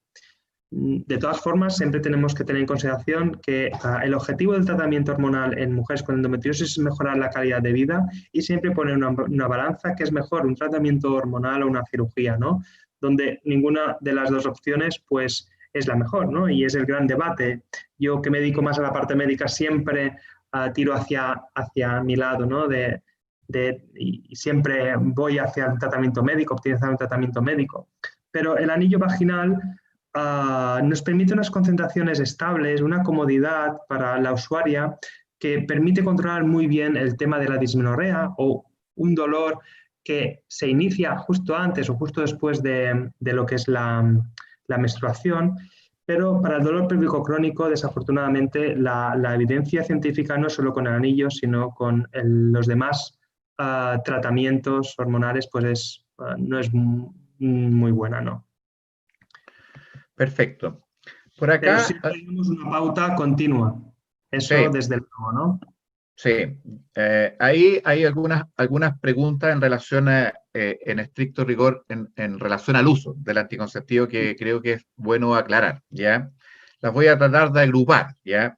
De todas formas, siempre tenemos que tener en consideración que el objetivo del tratamiento hormonal en mujeres con endometriosis es mejorar la calidad de vida y siempre poner una balanza que es mejor un tratamiento hormonal o una cirugía, ¿no? Donde ninguna de las dos opciones pues, es la mejor, ¿no? Y es el gran debate. Yo que me dedico más a la parte médica siempre tiro hacia mi lado, ¿no? Y siempre voy hacia el tratamiento médico, optimizar un tratamiento médico. Pero el anillo vaginal nos permite unas concentraciones estables, una comodidad para la usuaria que permite controlar muy bien el tema de la dismenorrea o un dolor que se inicia justo antes o justo después de lo que es la menstruación. Pero para el dolor pélvico crónico, desafortunadamente, la evidencia científica no solo con el anillo, sino con los demás tratamientos hormonales, pues no es muy buena, ¿no? Perfecto. Por acá... Pero sí tenemos una pauta continua. Eso sí. Desde luego, ¿no? Sí. Ahí hay algunas preguntas en relación en estricto rigor, en relación al uso del anticonceptivo que creo que es bueno aclarar, ¿ya? Las voy a tratar de agrupar, ¿ya?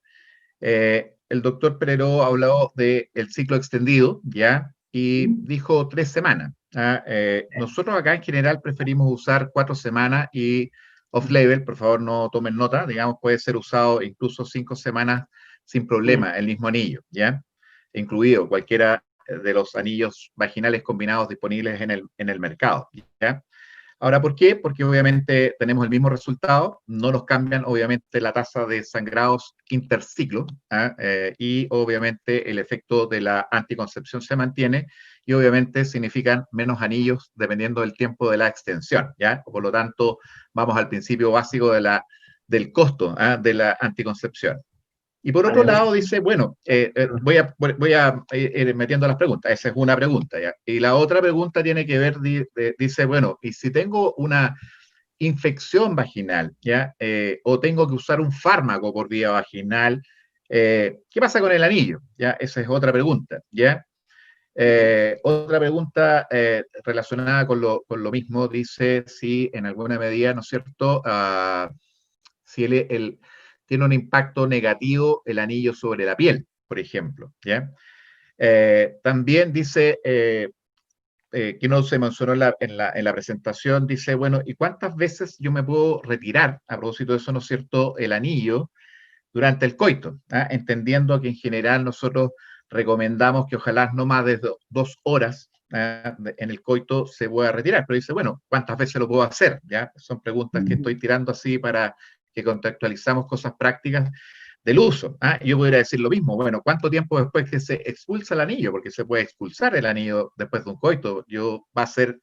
El doctor Pereló ha hablado del ciclo extendido, ¿ya? Y dijo 3 semanas. Nosotros acá en general preferimos usar 4 semanas y off-label, por favor no tomen nota, digamos, puede ser usado incluso 5 semanas sin problema, el mismo anillo, ¿ya? Incluido cualquiera de los anillos vaginales combinados disponibles en el mercado, ¿ya? Ahora, ¿por qué? Porque obviamente tenemos el mismo resultado, no nos cambian obviamente la tasa de sangrados interciclo, y obviamente el efecto de la anticoncepción se mantiene y obviamente significan menos anillos dependiendo del tiempo de la extensión, ¿ya? Por lo tanto, vamos al principio básico del costo de la anticoncepción. Y por otro lado dice, bueno, voy a ir metiendo las preguntas, esa es una pregunta, ¿ya? Y la otra pregunta tiene que ver, dice, bueno, y si tengo una infección vaginal, ¿ya? O tengo que usar un fármaco por vía vaginal, ¿qué pasa con el anillo? ¿Ya? Esa es otra pregunta, ¿ya? Otra pregunta relacionada con lo mismo, dice si en alguna medida, ¿no es cierto?, si tiene un impacto negativo el anillo sobre la piel, por ejemplo, ¿ya? También dice, que no se mencionó en la presentación, dice, bueno, ¿y cuántas veces yo me puedo retirar, a propósito de eso, ¿no es cierto?, el anillo durante el coito? Entendiendo que en general nosotros recomendamos que ojalá no más de 2 horas en el coito se pueda retirar, pero dice, bueno, ¿cuántas veces lo puedo hacer? ¿Ya? Son preguntas que estoy tirando así para que contextualizamos cosas prácticas del uso. Yo podría decir lo mismo, bueno, ¿cuánto tiempo después que se expulsa el anillo? Porque se puede expulsar el anillo después de un coito.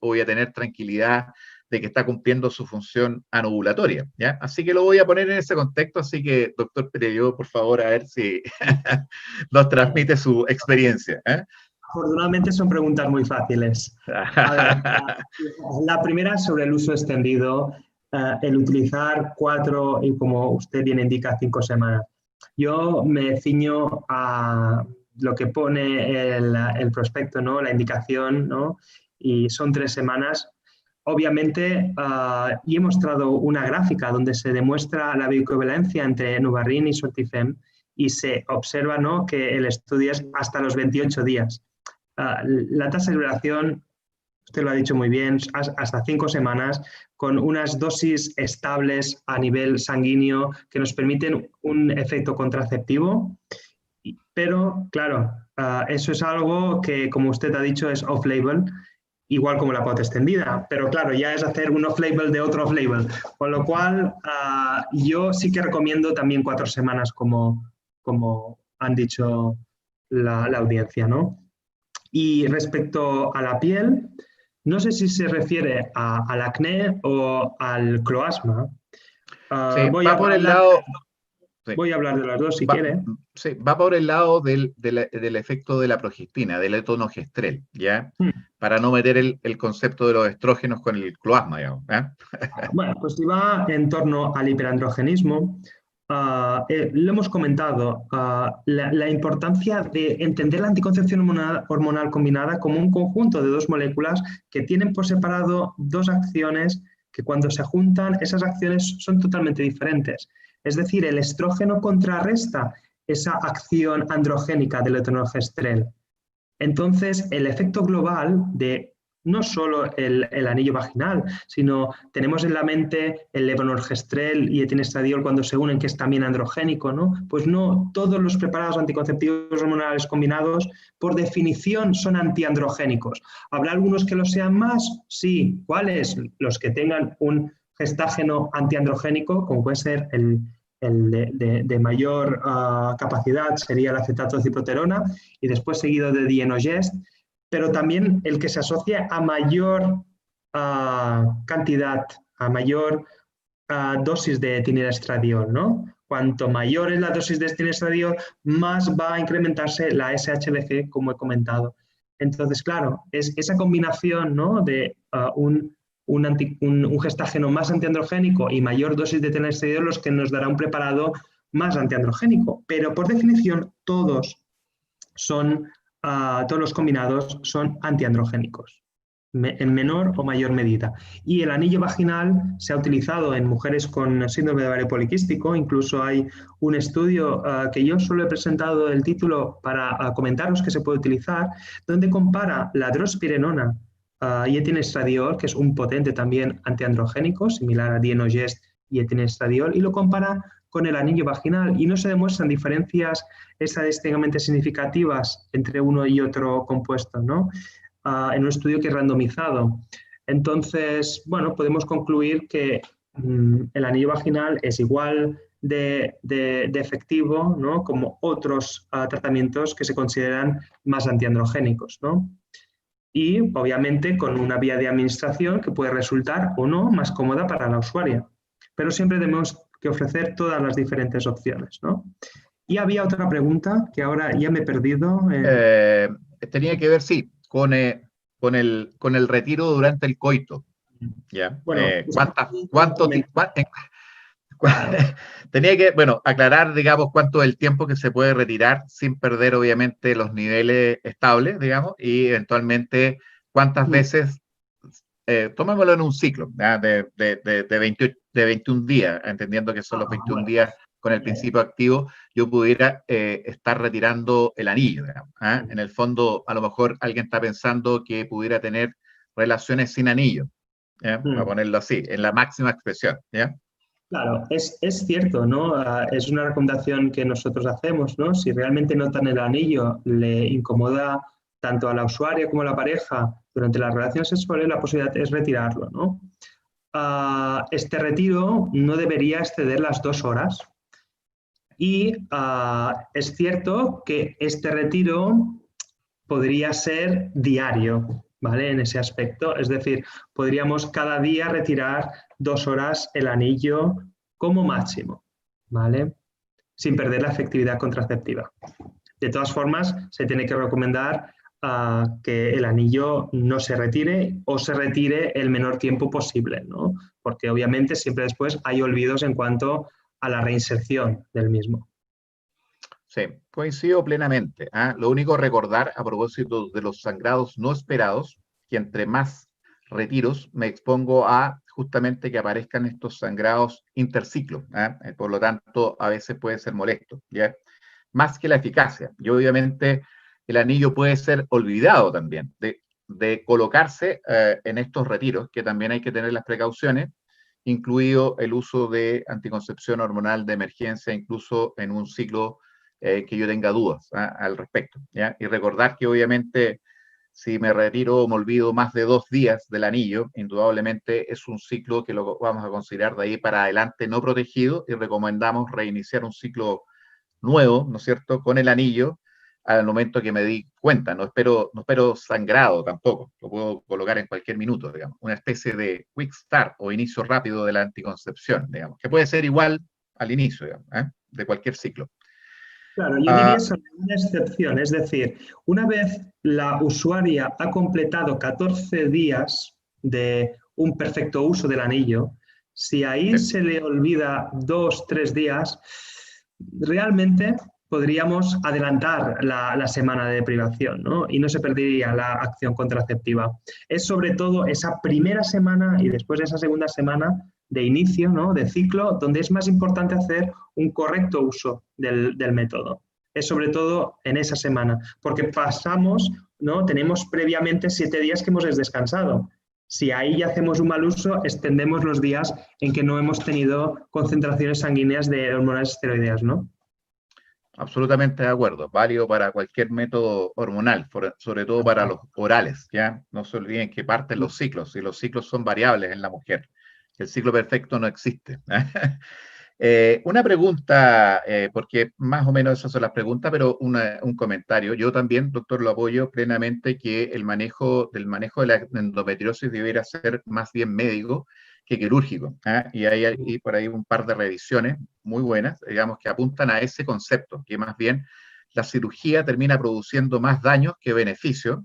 Voy a tener tranquilidad de que está cumpliendo su función anovulatoria, ¿ya? Así que lo voy a poner en ese contexto, así que, doctor Perello, por favor, a ver si nos transmite su experiencia. Afortunadamente son preguntas muy fáciles. A ver, la primera sobre el uso extendido, el utilizar 4 y, como usted bien indica, 5 semanas. Yo me ciño a lo que pone el prospecto, ¿no? La indicación, ¿no? Y son 3 semanas. Obviamente, y he mostrado una gráfica donde se demuestra la bioequivalencia entre Nuvarin y Sortifem y se observa, ¿no?, que el estudio es hasta los 28 días. la tasa de liberación, usted lo ha dicho muy bien, hasta 5 semanas, con unas dosis estables a nivel sanguíneo que nos permiten un efecto contraceptivo. Pero, claro, eso es algo que, como usted ha dicho, es off-label, igual como la pauta extendida. Pero, claro, ya es hacer un off-label de otro off-label. Con lo cual, yo sí que recomiendo también 4 semanas, como han dicho la audiencia, ¿no? Y respecto a la piel, no sé si se refiere al acné o al cloasma. Sí, Voy a va por el hablar, lado, sí, voy a hablar de las dos si va, quiere. sí, va por el lado del efecto de la progestina, del etonogestrel, ¿ya? Para no meter el concepto de los estrógenos con el cloasma, digamos. Bueno, pues si va en torno al hiperandrogenismo, lo hemos comentado, la importancia de entender la anticoncepción hormonal combinada como un conjunto de dos moléculas que tienen por separado dos acciones que cuando se juntan, esas acciones son totalmente diferentes. Es decir, el estrógeno contrarresta esa acción androgénica del etonogestrel. Entonces, el efecto global de no solo el anillo vaginal, sino tenemos en la mente el levonorgestrel y etinestradiol cuando se unen, que es también androgénico, ¿no? Pues no, todos los preparados anticonceptivos hormonales combinados, por definición, son antiandrogénicos. ¿Habrá algunos que lo sean más? Sí. ¿Cuáles? Los que tengan un gestágeno antiandrogénico, como puede ser el de mayor capacidad sería el acetato de ciproterona y después seguido de dienogest, pero también el que se asocia a mayor cantidad, a mayor dosis de etinestradiol, ¿no? Cuanto mayor es la dosis de etinestradiol, más va a incrementarse la SHBG, como he comentado. Entonces, claro, es esa combinación, ¿no?, de un gestágeno más antiandrogénico y mayor dosis de etinestradiol los que nos dará un preparado más antiandrogénico. Pero por definición, todos los combinados son antiandrogénicos, en menor o mayor medida. Y el anillo vaginal se ha utilizado en mujeres con síndrome de ovario poliquístico. Incluso hay un estudio que yo solo he presentado el título para comentaros que se puede utilizar, donde compara la drospirenona y etinestradiol, que es un potente también antiandrogénico, similar a dienogest y etinestradiol, y lo compara con el anillo vaginal y no se demuestran diferencias estadísticamente significativas entre uno y otro compuesto, ¿no? En un estudio que es randomizado. Entonces, bueno, podemos concluir que el anillo vaginal es igual de efectivo, ¿no?, como otros tratamientos que se consideran más antiandrogénicos, ¿no? Y obviamente con una vía de administración que puede resultar o no más cómoda para la usuaria. Pero siempre tenemos que ofrecer todas las diferentes opciones, ¿no? Y había otra pregunta que ahora ya me he perdido. Tenía que ver, sí, con el retiro durante el coito. ¿Ya? Bueno, claro. Tenía que, bueno, aclarar, digamos, cuánto es el tiempo que se puede retirar sin perder, obviamente, los niveles estables, digamos, y eventualmente cuántas veces, tomémoslo en un ciclo, ¿ya?, de 21 días, entendiendo que son los 21 Bueno, días con el principio activo, yo pudiera estar retirando el anillo, digamos, ¿ah? En el fondo, a lo mejor alguien está pensando que pudiera tener relaciones sin anillo, ¿ya? Voy a ponerlo así, en la máxima expresión, ¿ya? Claro, es cierto, ¿no? Es una recomendación que nosotros hacemos, ¿no? Si realmente notan el anillo, le incomoda tanto a la usuaria como a la pareja durante las relaciones sexuales, la posibilidad es retirarlo, ¿no? Este retiro no debería exceder las 2 horas. Y es cierto que este retiro podría ser diario, ¿vale? En ese aspecto. Es decir, podríamos cada día retirar 2 horas el anillo como máximo, ¿vale? Sin perder la efectividad contraceptiva. De todas formas, se tiene que recomendar que el anillo no se retire o se retire el menor tiempo posible, ¿no? Porque obviamente siempre después hay olvidos en cuanto a la reinserción del mismo. Sí, coincido plenamente, ¿ah? Lo único recordar a propósito de los sangrados no esperados, que entre más retiros me expongo a justamente que aparezcan estos sangrados interciclos, ¿ah? Por lo tanto, a veces puede ser molesto, ¿ya? Más que la eficacia. Y obviamente el anillo puede ser olvidado también, de colocarse en estos retiros, que también hay que tener las precauciones, incluido el uso de anticoncepción hormonal de emergencia, incluso en un ciclo que yo tenga dudas al respecto, ¿ya? Y recordar que obviamente si me retiro o me olvido más de 2 días del anillo, indudablemente es un ciclo que lo vamos a considerar de ahí para adelante no protegido y recomendamos reiniciar un ciclo nuevo, ¿no es cierto?, con el anillo al momento que me di cuenta. No espero sangrado tampoco, lo puedo colocar en cualquier minuto, digamos. Una especie de quick start o inicio rápido de la anticoncepción, digamos, que puede ser igual al inicio, digamos, de cualquier ciclo. Claro, yo diría eso una excepción, es decir, una vez la usuaria ha completado 14 días de un perfecto uso del anillo, si ahí se le olvida 2, 3 días, realmente podríamos adelantar la semana de privación, ¿no? Y no se perdería la acción contraceptiva. Es sobre todo esa primera semana y después esa segunda semana de inicio, ¿no?, de ciclo, donde es más importante hacer un correcto uso del método. Es sobre todo en esa semana, porque pasamos, ¿no?, tenemos previamente 7 días que hemos descansado. Si ahí ya hacemos un mal uso, extendemos los días en que no hemos tenido concentraciones sanguíneas de hormonas esteroideas, ¿no? Absolutamente de acuerdo, válido para cualquier método hormonal, sobre todo para los orales, ¿ya? No se olviden que parten los ciclos, y los ciclos son variables en la mujer. El ciclo perfecto no existe. Una pregunta, porque más o menos esas son las preguntas, pero un comentario. Yo también, doctor, lo apoyo plenamente que el manejo de la endometriosis debiera ser más bien médico que quirúrgico. Y hay por ahí un par de revisiones muy buenas, digamos, que apuntan a ese concepto, que más bien la cirugía termina produciendo más daños que beneficios,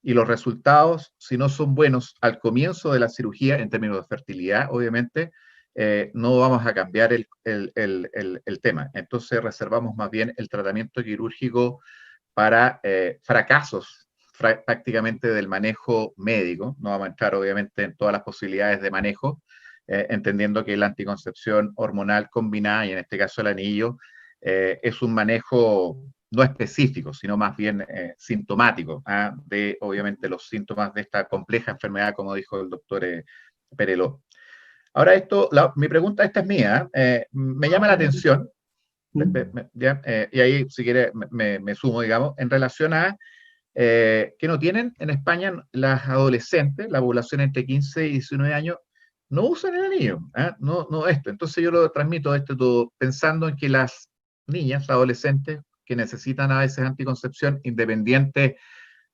y los resultados, si no son buenos al comienzo de la cirugía, en términos de fertilidad, obviamente, no vamos a cambiar el tema. Entonces reservamos más bien el tratamiento quirúrgico para fracasos prácticamente del manejo médico. No vamos a entrar obviamente en todas las posibilidades de manejo, entendiendo que la anticoncepción hormonal combinada, y en este caso el anillo, es un manejo no específico, sino más bien sintomático, de obviamente los síntomas de esta compleja enfermedad, como dijo el doctor Pereló. Ahora mi pregunta, esta es mía, me llama la atención, y ahí si quiere me sumo, digamos, en relación a que no tienen en España las adolescentes, la población entre 15 y 19 años, no usan el anillo, no esto. Entonces yo lo transmito esto todo pensando en que las niñas, adolescentes, que necesitan a veces anticoncepción, independiente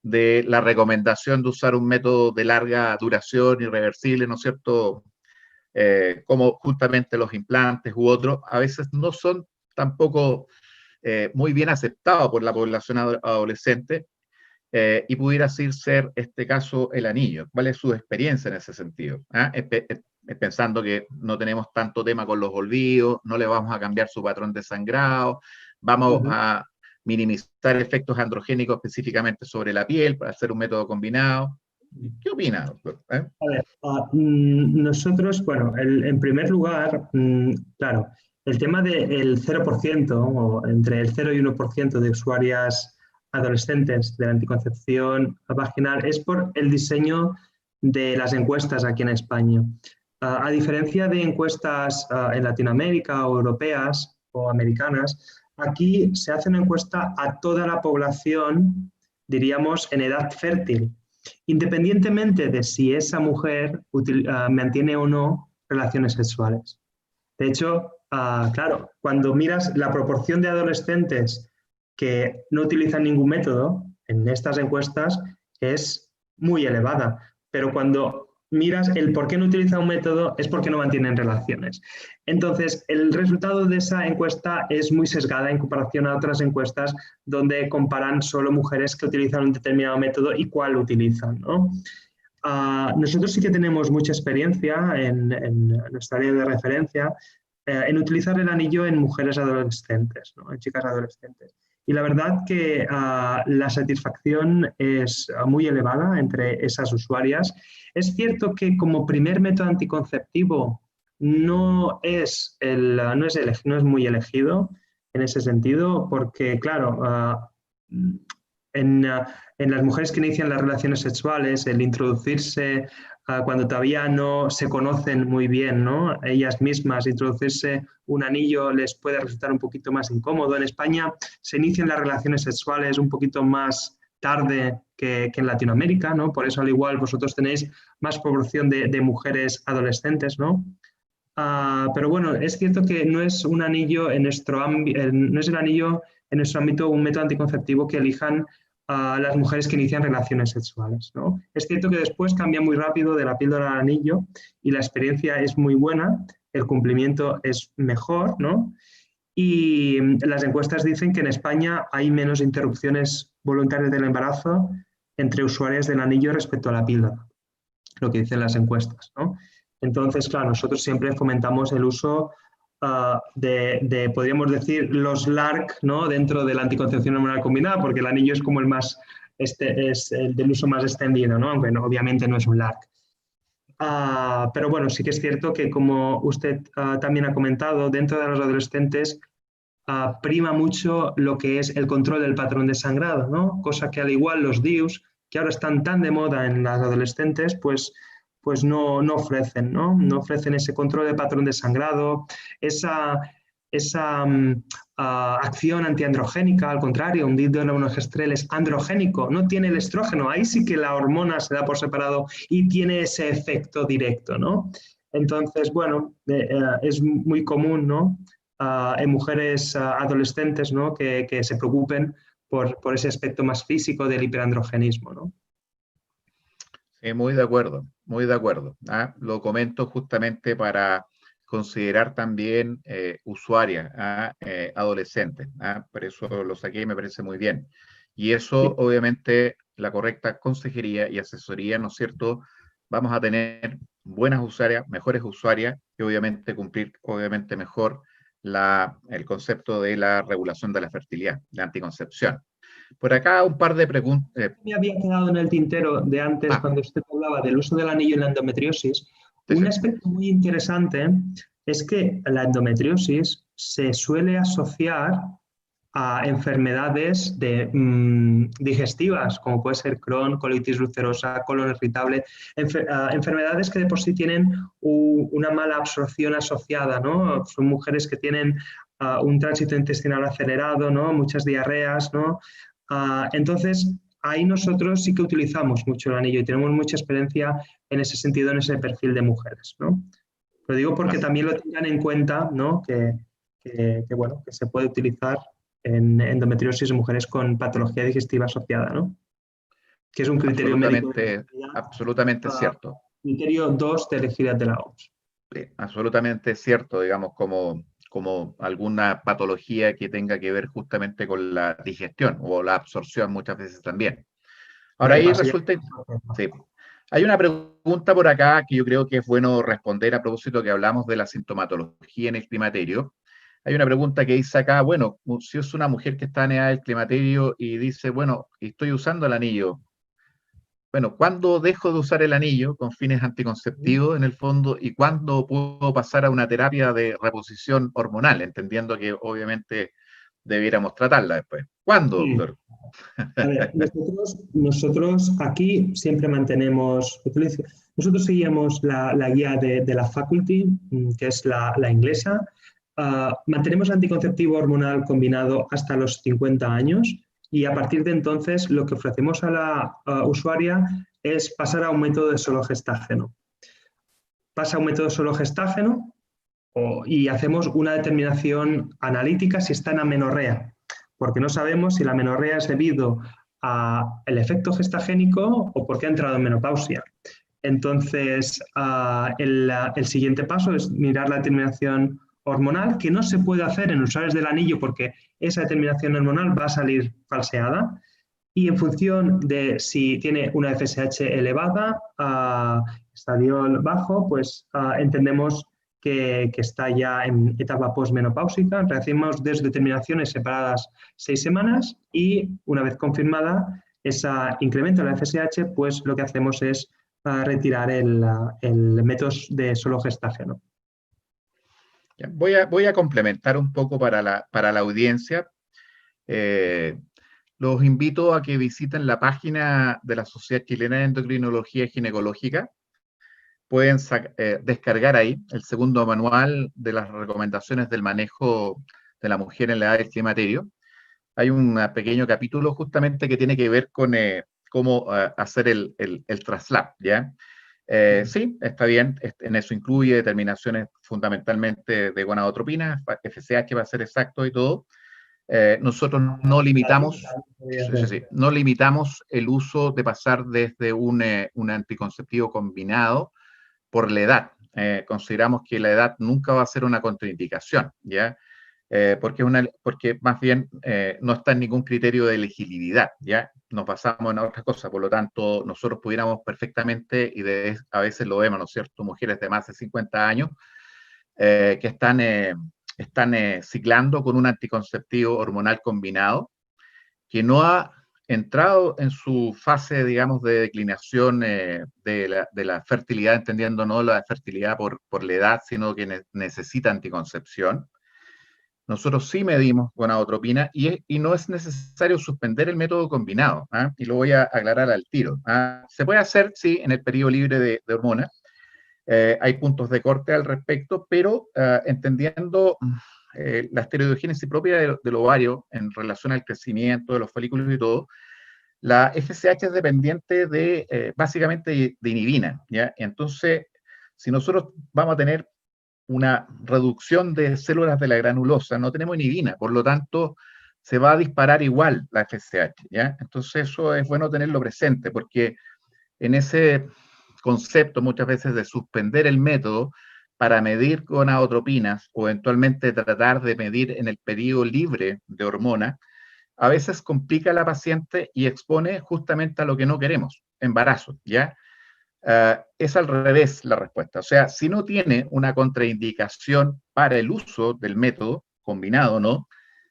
de la recomendación de usar un método de larga duración, irreversible, ¿no es cierto?, como justamente los implantes u otros, a veces no son tampoco muy bien aceptados por la población adolescente, y pudiera ser este caso el anillo. ¿Cuál es su experiencia en ese sentido? Pensando que no tenemos tanto tema con los olvidos, no le vamos a cambiar su patrón de sangrado, vamos a minimizar efectos androgénicos específicamente sobre la piel para hacer un método combinado. ¿Qué opina, doctor? A ver, nosotros, bueno, en primer lugar, claro, el tema del 0% o entre el 0 y 1% de usuarias adolescentes de la anticoncepción vaginal es por el diseño de las encuestas aquí en España. A diferencia de encuestas en Latinoamérica o europeas o americanas, aquí se hace una encuesta a toda la población, diríamos, en edad fértil, independientemente de si esa mujer mantiene o no relaciones sexuales. De hecho, claro, cuando miras la proporción de adolescentes que no utilizan ningún método en estas encuestas es muy elevada, pero cuando miras el por qué no utiliza un método es porque no mantienen relaciones. Entonces, el resultado de esa encuesta es muy sesgada en comparación a otras encuestas donde comparan solo mujeres que utilizan un determinado método y cuál utilizan, ¿no? Nosotros sí que tenemos mucha experiencia en nuestra área de referencia en utilizar el anillo en mujeres adolescentes, ¿no?, en chicas adolescentes. Y la verdad que la satisfacción es muy elevada entre esas usuarias. Es cierto que como primer método anticonceptivo no es muy elegido en ese sentido, porque claro, en las mujeres que inician las relaciones sexuales, el introducirse cuando todavía no se conocen muy bien, ¿no? Ellas mismas, introducirse un anillo les puede resultar un poquito más incómodo. En España se inician las relaciones sexuales un poquito más tarde que en Latinoamérica, ¿no? Por eso al igual vosotros tenéis más proporción de mujeres adolescentes, ¿no? Pero bueno, es cierto que no es un anillo en nuestro no es el anillo en nuestro ámbito un método anticonceptivo que elijan a las mujeres que inician relaciones sexuales, ¿no? Es cierto que después cambia muy rápido de la píldora al anillo y la experiencia es muy buena, el cumplimiento es mejor, ¿no? Y las encuestas dicen que en España hay menos interrupciones voluntarias del embarazo entre usuarias del anillo respecto a la píldora, lo que dicen las encuestas, ¿no? Entonces, claro, nosotros siempre fomentamos el uso podríamos decir, los LARC, ¿no? Dentro de la anticoncepción hormonal combinada, porque el anillo es como el más, es el del uso más extendido, ¿no? Aunque no, obviamente no es un LARC. Pero bueno, sí que es cierto que, como usted también ha comentado, dentro de los adolescentes prima mucho lo que es el control del patrón de sangrado, ¿no? Cosa que al igual los DIUs, que ahora están tan de moda en las adolescentes, pues no ofrecen, ¿no? No ofrecen ese control de patrón de sangrado, esa acción antiandrogénica. Al contrario, un dihidronormonogestrel es androgénico, no tiene el estrógeno, ahí sí que la hormona se da por separado y tiene ese efecto directo, ¿no? Entonces, bueno, es muy común, ¿no? En mujeres adolescentes, ¿no? que se preocupen por ese aspecto más físico del hiperandrogenismo, ¿no? Sí, muy de acuerdo, muy de acuerdo. Lo comento justamente para considerar también usuarias adolescentes. Por eso lo saqué y me parece muy bien. Y eso, Sí. obviamente, la correcta consejería y asesoría, ¿no es cierto? Vamos a tener buenas usuarias, mejores usuarias, y obviamente cumplir, obviamente, mejor el concepto de la regulación de la fertilidad, la anticoncepción. Por acá un par de preguntas. Me había quedado en el tintero de antes, cuando usted hablaba del uso del anillo en la endometriosis. Sí, Un sí. aspecto muy interesante es que la endometriosis se suele asociar a enfermedades digestivas, como puede ser Crohn, colitis ulcerosa, colon irritable, enfermedades que de por sí tienen una mala absorción asociada, ¿no? Son mujeres que tienen un tránsito intestinal acelerado, ¿no? Muchas diarreas, ¿no? Entonces, ahí nosotros sí que utilizamos mucho el anillo y tenemos mucha experiencia en ese sentido, en ese perfil de mujeres, ¿no? Lo digo porque también lo tengan en cuenta, ¿no? Bueno, que se puede utilizar en endometriosis en mujeres con patología digestiva asociada, ¿no? Que es un criterio médico. Absolutamente cierto. Criterio 2 de elegibilidad de la OMS. Sí, absolutamente cierto, digamos, como alguna patología que tenga que ver justamente con la digestión o la absorción muchas veces también. Ahora ahí resulta, sí, hay una pregunta por acá que yo creo que es bueno responder a propósito que hablamos de la sintomatología en el climaterio. Hay una pregunta que dice acá, bueno, si es una mujer que está en edad del climaterio y dice, bueno, estoy usando el anillo, bueno, ¿cuándo dejo de usar el anillo con fines anticonceptivos en el fondo y cuándo puedo pasar a una terapia de reposición hormonal? Entendiendo que obviamente debiéramos tratarla después. ¿Cuándo, doctor? A ver, nosotros aquí siempre mantenemos, nosotros seguimos la guía de la Faculty, que es la inglesa. Mantenemos anticonceptivo hormonal combinado hasta los 50 años y a partir de entonces lo que ofrecemos a la usuaria es pasar a un método de solo gestágeno. Pasa a un método solo gestágeno y hacemos una determinación analítica si está en amenorrea, porque no sabemos si la amenorrea es debido al efecto gestagénico o porque ha entrado en menopausia. Entonces, el siguiente paso es mirar la determinación hormonal, que no se puede hacer en usuarios del anillo porque esa determinación hormonal va a salir falseada. Y en función de si tiene una FSH elevada, estadio bajo, pues entendemos que está ya en etapa postmenopáusica. Realizamos determinaciones separadas 6 semanas y una vez confirmada ese incremento de la FSH, pues lo que hacemos es retirar el método de solo gestágeno. Voy a complementar un poco para la audiencia. los invito a que visiten la página de la Sociedad Chilena de Endocrinología Ginecológica. Pueden descargar ahí el segundo manual de las recomendaciones del manejo de la mujer en la edad del climaterio. Hay un pequeño capítulo justamente que tiene que ver con cómo hacer el traslap, ¿ya? Sí, está bien, en eso incluye determinaciones fundamentalmente de gonadotropina, FSH va a ser exacto y todo. Nosotros no limitamos, no limitamos el uso de pasar desde un anticonceptivo combinado por la edad. Consideramos que la edad nunca va a ser una contraindicación, ¿ya? Porque más bien no está en ningún criterio de elegibilidad, ¿ya? Nos basamos en otras cosas, por lo tanto, nosotros pudiéramos perfectamente, y a veces lo vemos, ¿no es cierto?, mujeres de más de 50 años que están ciclando con un anticonceptivo hormonal combinado, que no ha entrado en su fase, digamos, de declinación de la fertilidad, entendiendo no la fertilidad por la edad, sino que necesita anticoncepción. Nosotros sí medimos gonadotropina y no es necesario suspender el método combinado, y lo voy a aclarar al tiro. Se puede hacer, sí, en el periodo libre de hormonas. Hay puntos de corte al respecto, pero entendiendo la esteroidogénesis propia del ovario en relación al crecimiento de los folículos y todo, la FSH es dependiente básicamente de inhibina, ¿ya? Entonces, si nosotros vamos a tener una reducción de células de la granulosa, no tenemos inhibina, por lo tanto, se va a disparar igual la FSH, ¿ya? Entonces, eso es bueno tenerlo presente, porque en ese concepto muchas veces de suspender el método para medir gonadotropinas o eventualmente tratar de medir en el periodo libre de hormonas, a veces complica a la paciente y expone justamente a lo que no queremos, embarazo, ¿ya? Es al revés la respuesta. O sea, si no tiene una contraindicación para el uso del método combinado, ¿no?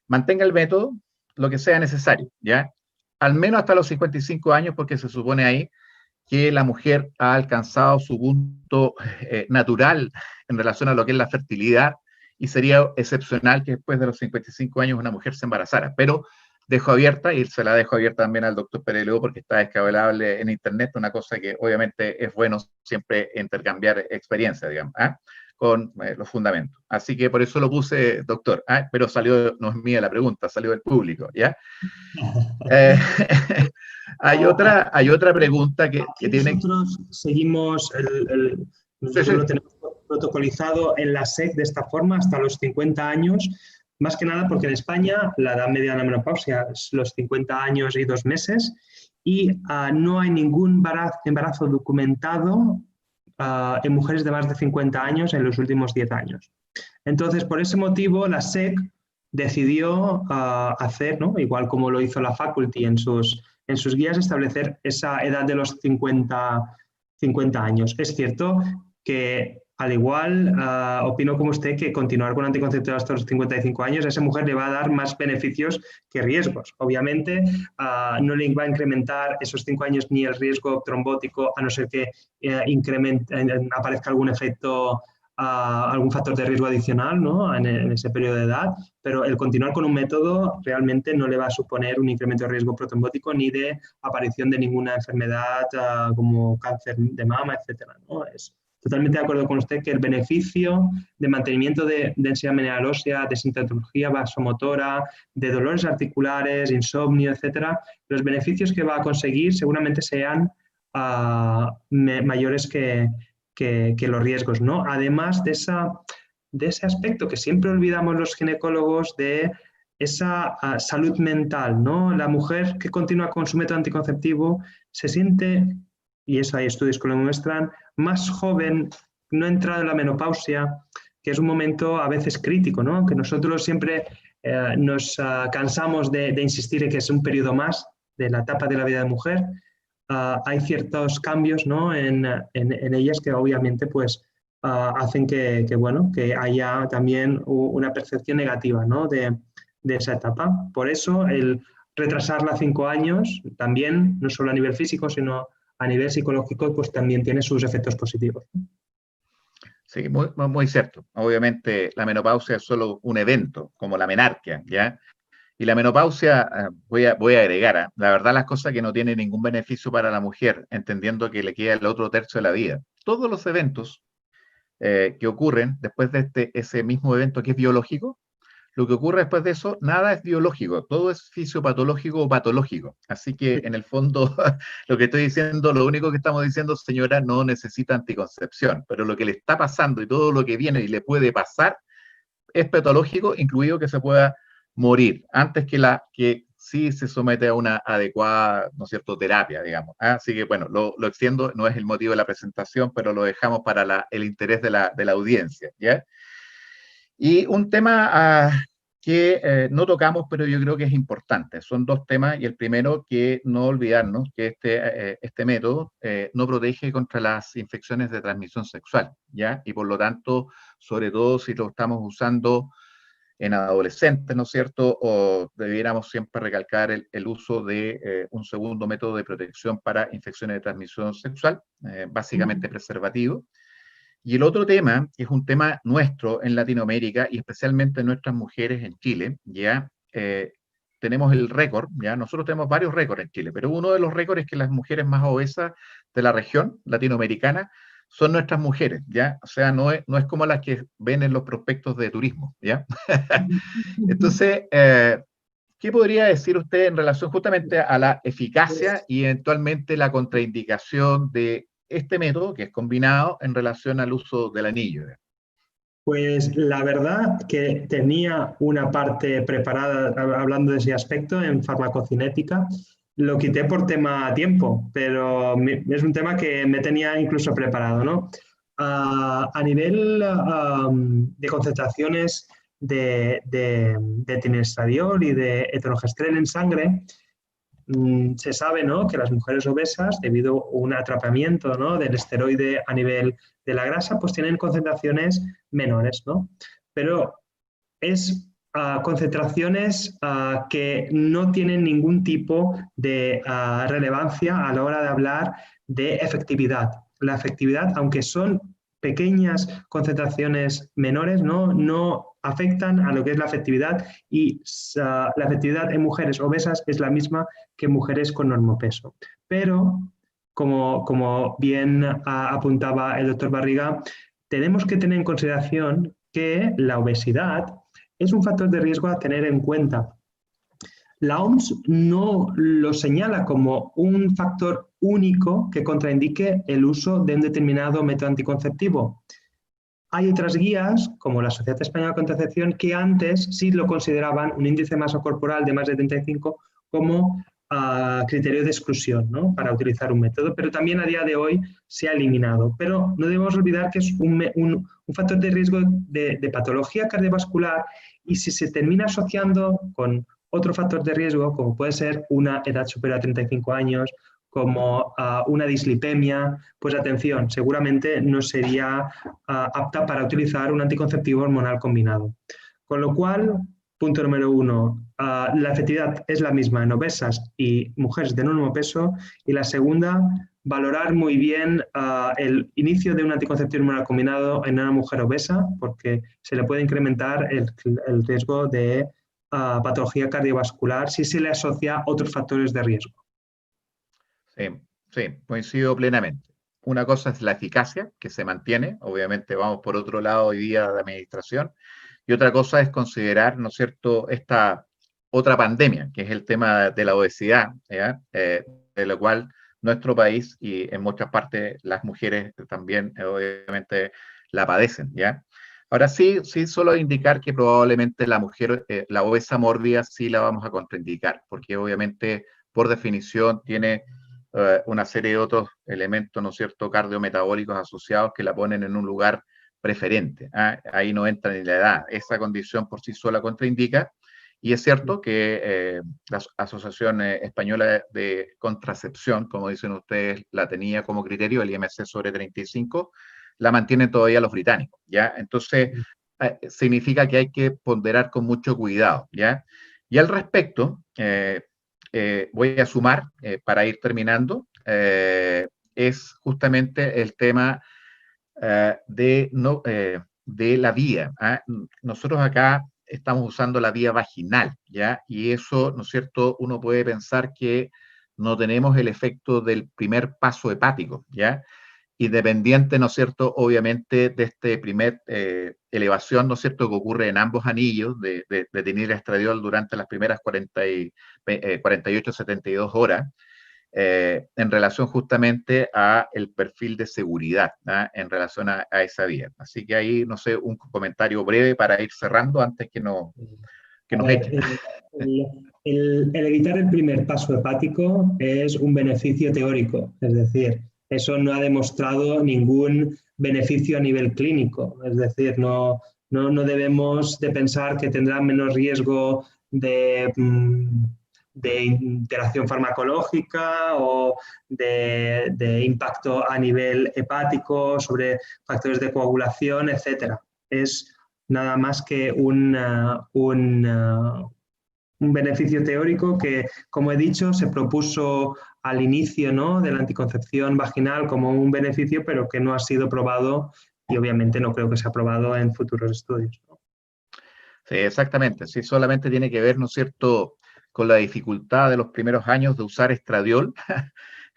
Mantenga el método lo que sea necesario, ¿ya? Al menos hasta los 55 años, porque se supone ahí que la mujer ha alcanzado su punto natural en relación a lo que es la fertilidad, y sería excepcional que después de los 55 años una mujer se embarazara. Pero dejo abierta, y se la dejo abierta también al doctor Pereló, porque está descabelable en internet, una cosa que obviamente es bueno siempre intercambiar experiencias, digamos, con los fundamentos. Así que por eso lo puse, doctor, pero salió, no es mía la pregunta, salió del público, ¿ya? Hay otra pregunta que tiene... Nosotros seguimos, nosotros lo tenemos protocolizado en la SEC de esta forma hasta los 50 años, más que nada porque en España la edad media de la menopausia es los 50 años y 2 meses y no hay ningún embarazo documentado en mujeres de más de 50 años en los últimos 10 años. Entonces, por ese motivo, la SEC decidió hacer, ¿no?, igual como lo hizo la Faculty en sus guías, establecer esa edad de los 50 años. Es cierto que, al igual, opino como usted que continuar con anticonceptivos hasta los 55 años a esa mujer le va a dar más beneficios que riesgos. Obviamente, no le va a incrementar esos 5 años ni el riesgo trombótico, a no ser que aparezca algún efecto, algún factor de riesgo adicional, ¿no?, en ese periodo de edad, pero el continuar con un método realmente no le va a suponer un incremento de riesgo protrombótico ni de aparición de ninguna enfermedad como cáncer de mama, etcétera, ¿no? Es totalmente de acuerdo con usted que el beneficio de mantenimiento de densidad mineral ósea, de sintomatología vasomotora, de dolores articulares, insomnio, etcétera, los beneficios que va a conseguir seguramente sean mayores que los riesgos, ¿no? Además de ese aspecto que siempre olvidamos los ginecólogos, de esa salud mental, ¿no? La mujer que continúa con su método anticonceptivo se siente, y eso hay estudios que lo muestran, más joven, no ha entrado en la menopausia, que es un momento a veces crítico, ¿no? Que nosotros siempre nos cansamos de insistir en que es un periodo más de la etapa de la vida de mujer. Hay ciertos cambios, ¿no?, en ellas que obviamente pues, hacen que haya también una percepción negativa, ¿no?, de esa etapa. Por eso el retrasarla 5 años también, no solo a nivel físico, sino a nivel psicológico, pues también tiene sus efectos positivos. Sí, muy cierto. Obviamente la menopausia es solo un evento, como la menarquia, ¿ya? Y la menopausia, voy a agregar, la verdad las cosas que no tienen ningún beneficio para la mujer, entendiendo que le queda el otro tercio de la vida. Todos los eventos que ocurren después de ese mismo evento que es biológico, lo que ocurre después de eso, nada es biológico, todo es fisiopatológico o patológico. Así que en el fondo, lo que estoy diciendo, lo único que estamos diciendo, señora, no necesita anticoncepción, pero lo que le está pasando y todo lo que viene y le puede pasar es patológico, incluido que se pueda morir antes que sí se somete a una adecuada, ¿no es cierto?, terapia, digamos. Así que, bueno, lo extiendo, no es el motivo de la presentación, pero lo dejamos para el interés de la audiencia, ¿ya? Y un tema que no tocamos, pero yo creo que es importante. Son dos temas, y el primero, que no olvidarnos que este método no protege contra las infecciones de transmisión sexual, ¿ya? Y por lo tanto, sobre todo si lo estamos usando en adolescentes, ¿no es cierto? O debiéramos siempre recalcar el uso de un segundo método de protección para infecciones de transmisión sexual, básicamente preservativo. Y el otro tema, que es un tema nuestro en Latinoamérica y especialmente nuestras mujeres en Chile, ya tenemos el récord, ya nosotros tenemos varios récords en Chile, pero uno de los récords es que las mujeres más obesas de la región latinoamericana son nuestras mujeres, ya, o sea, no es como las que ven en los prospectos de turismo, ya. Entonces, ¿qué podría decir usted en relación justamente a la eficacia y eventualmente la contraindicación de este método, que es combinado, en relación al uso del anillo? Pues la verdad que tenía una parte preparada hablando de ese aspecto en farmacocinética. Lo quité por tema tiempo, pero es un tema que me tenía incluso preparado, ¿no? A nivel de concentraciones de tinestradiol y de etonogestrel en sangre, se sabe, ¿no?, que las mujeres obesas, debido a un atrapamiento, ¿no?, del esteroide a nivel de la grasa, pues tienen concentraciones menores, ¿no? Pero es concentraciones que no tienen ningún tipo de relevancia a la hora de hablar de efectividad. La efectividad, aunque son pequeñas concentraciones menores, no afectan a lo que es la efectividad, y la efectividad en mujeres obesas es la misma que en mujeres con normopeso. Pero, como bien apuntaba el doctor Barriga, tenemos que tener en consideración que la obesidad es un factor de riesgo a tener en cuenta. La OMS no lo señala como un factor único que contraindique el uso de un determinado método anticonceptivo. Hay otras guías, como la Sociedad Española de Contracepción, que antes sí lo consideraban un índice de masa corporal de más de 35 como criterio de exclusión, ¿no?, para utilizar un método, pero también a día de hoy se ha eliminado. Pero no debemos olvidar que es un factor de riesgo de patología cardiovascular, y si se termina asociando con otro factor de riesgo, como puede ser una edad superior a 35 años, como una dislipemia, pues atención, seguramente no sería apta para utilizar un anticonceptivo hormonal combinado. Con lo cual, punto número 1, la efectividad es la misma en obesas y mujeres de enorme peso. Y la segunda, valorar muy bien el inicio de un anticonceptivo hormonal combinado en una mujer obesa, porque se le puede incrementar el riesgo de patología cardiovascular si se le asocia otros factores de riesgo. Sí, sí, coincido plenamente. Una cosa es la eficacia, que se mantiene, obviamente vamos por otro lado hoy día de administración, y otra cosa es considerar, ¿no es cierto?, esta otra pandemia, que es el tema de la obesidad, ¿ya? De lo cual nuestro país y en muchas partes las mujeres también, obviamente, la padecen, ¿ya? Ahora sí, solo indicar que probablemente la mujer, la obesa mórbida, sí la vamos a contraindicar, porque obviamente, por definición, tiene una serie de otros elementos, ¿no es cierto?, cardiometabólicos asociados que la ponen en un lugar preferente. Ahí no entra ni la edad. Esa condición por sí sola contraindica. Y es cierto que la Asociación Española de Contracepción, como dicen ustedes, la tenía como criterio, el IMC sobre 35, la mantienen todavía los británicos, ¿ya? Entonces, significa que hay que ponderar con mucho cuidado, ¿ya? Y al respecto, voy a sumar, para ir terminando, es justamente el tema de la vía. Nosotros acá estamos usando la vía vaginal, ¿ya? Y eso, ¿no es cierto?, uno puede pensar que no tenemos el efecto del primer paso hepático, ¿ya? Independiente, ¿no es cierto?, obviamente de este primer elevación, ¿no es cierto?, que ocurre en ambos anillos de dinilestradiol durante las primeras 48-72 horas, en relación justamente a el perfil de seguridad, ¿no?, en relación a esa vía. Así que ahí, no sé, un comentario breve para ir cerrando antes que nos A ver, echen. el evitar el primer paso hepático es un beneficio teórico, es decir, eso no ha demostrado ningún beneficio a nivel clínico, es decir, no debemos de pensar que tendrá menos riesgo de interacción farmacológica o de impacto a nivel hepático sobre factores de coagulación, etcétera. Es nada más que un beneficio teórico que, como he dicho, se propuso al inicio, ¿no?, de la anticoncepción vaginal como un beneficio, pero que no ha sido probado y obviamente no creo que sea probado en futuros estudios, ¿no? Sí, exactamente. Sí, solamente tiene que ver, ¿no es cierto?, con la dificultad de los primeros años de usar estradiol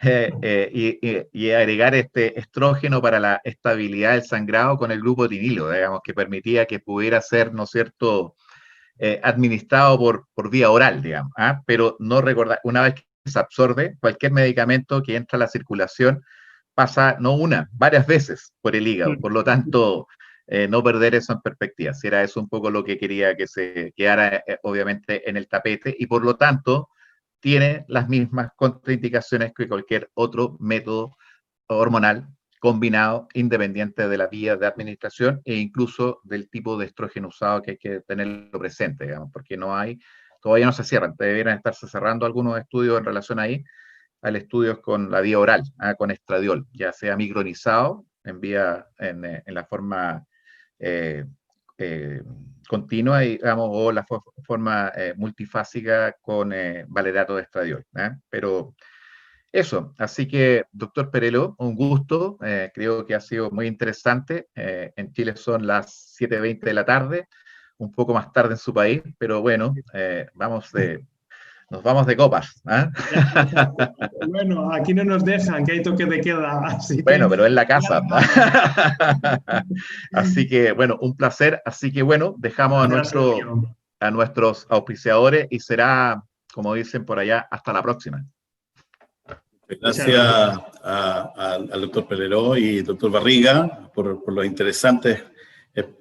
y agregar este estrógeno para la estabilidad del sangrado con el grupo etinilo, digamos, que permitía que pudiera ser, ¿no es cierto?, administrado por vía oral, digamos, ¿ah? Pero no recordar, una vez que se absorbe, cualquier medicamento que entra a la circulación pasa no una, varias veces por el hígado, por lo tanto, no perder eso en perspectiva. Si era eso un poco lo que quería que se quedara, obviamente, en el tapete, y por lo tanto, tiene las mismas contraindicaciones que cualquier otro método hormonal combinado, independiente de la vía de administración e incluso del tipo de estrógeno usado, que hay que tenerlo presente, digamos, porque todavía no se cierran, deberían estarse cerrando algunos estudios en relación al estudio con la vía oral, con estradiol, ya sea micronizado en la forma continua, digamos, o la forma multifásica con valerato de estradiol, pero eso, así que, doctor Pereló, un gusto, creo que ha sido muy interesante. En Chile son las 7:20 de la tarde, un poco más tarde en su país, pero bueno, nos vamos de copas, ¿ah? Bueno, aquí no nos dejan, que hay toque de queda, así que... Bueno, pero en la casa. Así que, bueno, un placer. Así que, bueno, dejamos a nuestros auspiciadores y será, como dicen por allá, hasta la próxima. Gracias al doctor Pereló y doctor Barriga por la interesante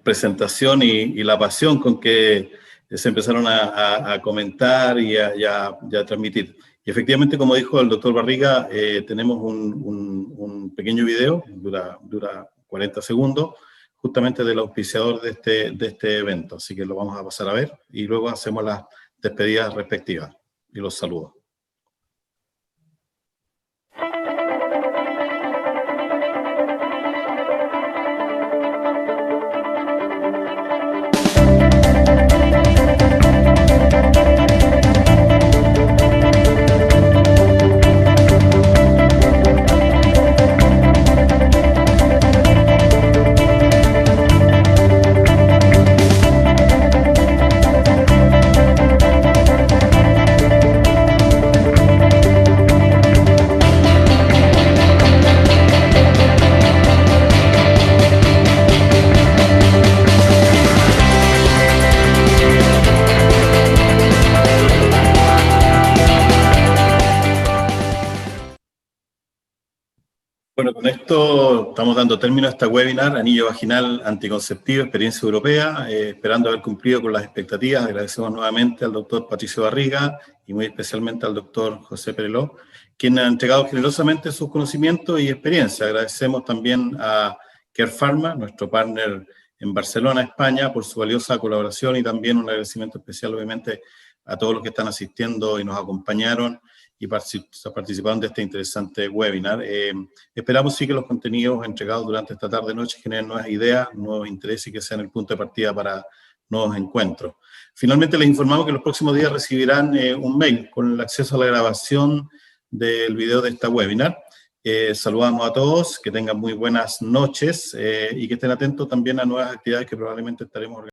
presentación y la pasión con que se empezaron a comentar y a transmitir. Y efectivamente, como dijo el doctor Barriga, tenemos un pequeño video, dura 40 segundos, justamente del auspiciador de este evento. Así que lo vamos a pasar a ver y luego hacemos las despedidas respectivas y los saludos. Bueno, con esto estamos dando término a este webinar, Anillo Vaginal Anticonceptivo, Experiencia Europea, esperando haber cumplido con las expectativas. Agradecemos nuevamente al doctor Patricio Barriga y muy especialmente al doctor José Pereló, quien ha entregado generosamente sus conocimientos y experiencia. Agradecemos también a Care Pharma, nuestro partner en Barcelona, España, por su valiosa colaboración, y también un agradecimiento especial, obviamente, a todos los que están asistiendo y nos acompañaron y participaron de este interesante webinar. Esperamos sí que los contenidos entregados durante esta tarde-noche generen nuevas ideas, nuevos intereses y que sean el punto de partida para nuevos encuentros. Finalmente les informamos que los próximos días recibirán un mail con el acceso a la grabación del video de esta webinar. Saludamos a todos, que tengan muy buenas noches y que estén atentos también a nuevas actividades que probablemente estaremos organizando.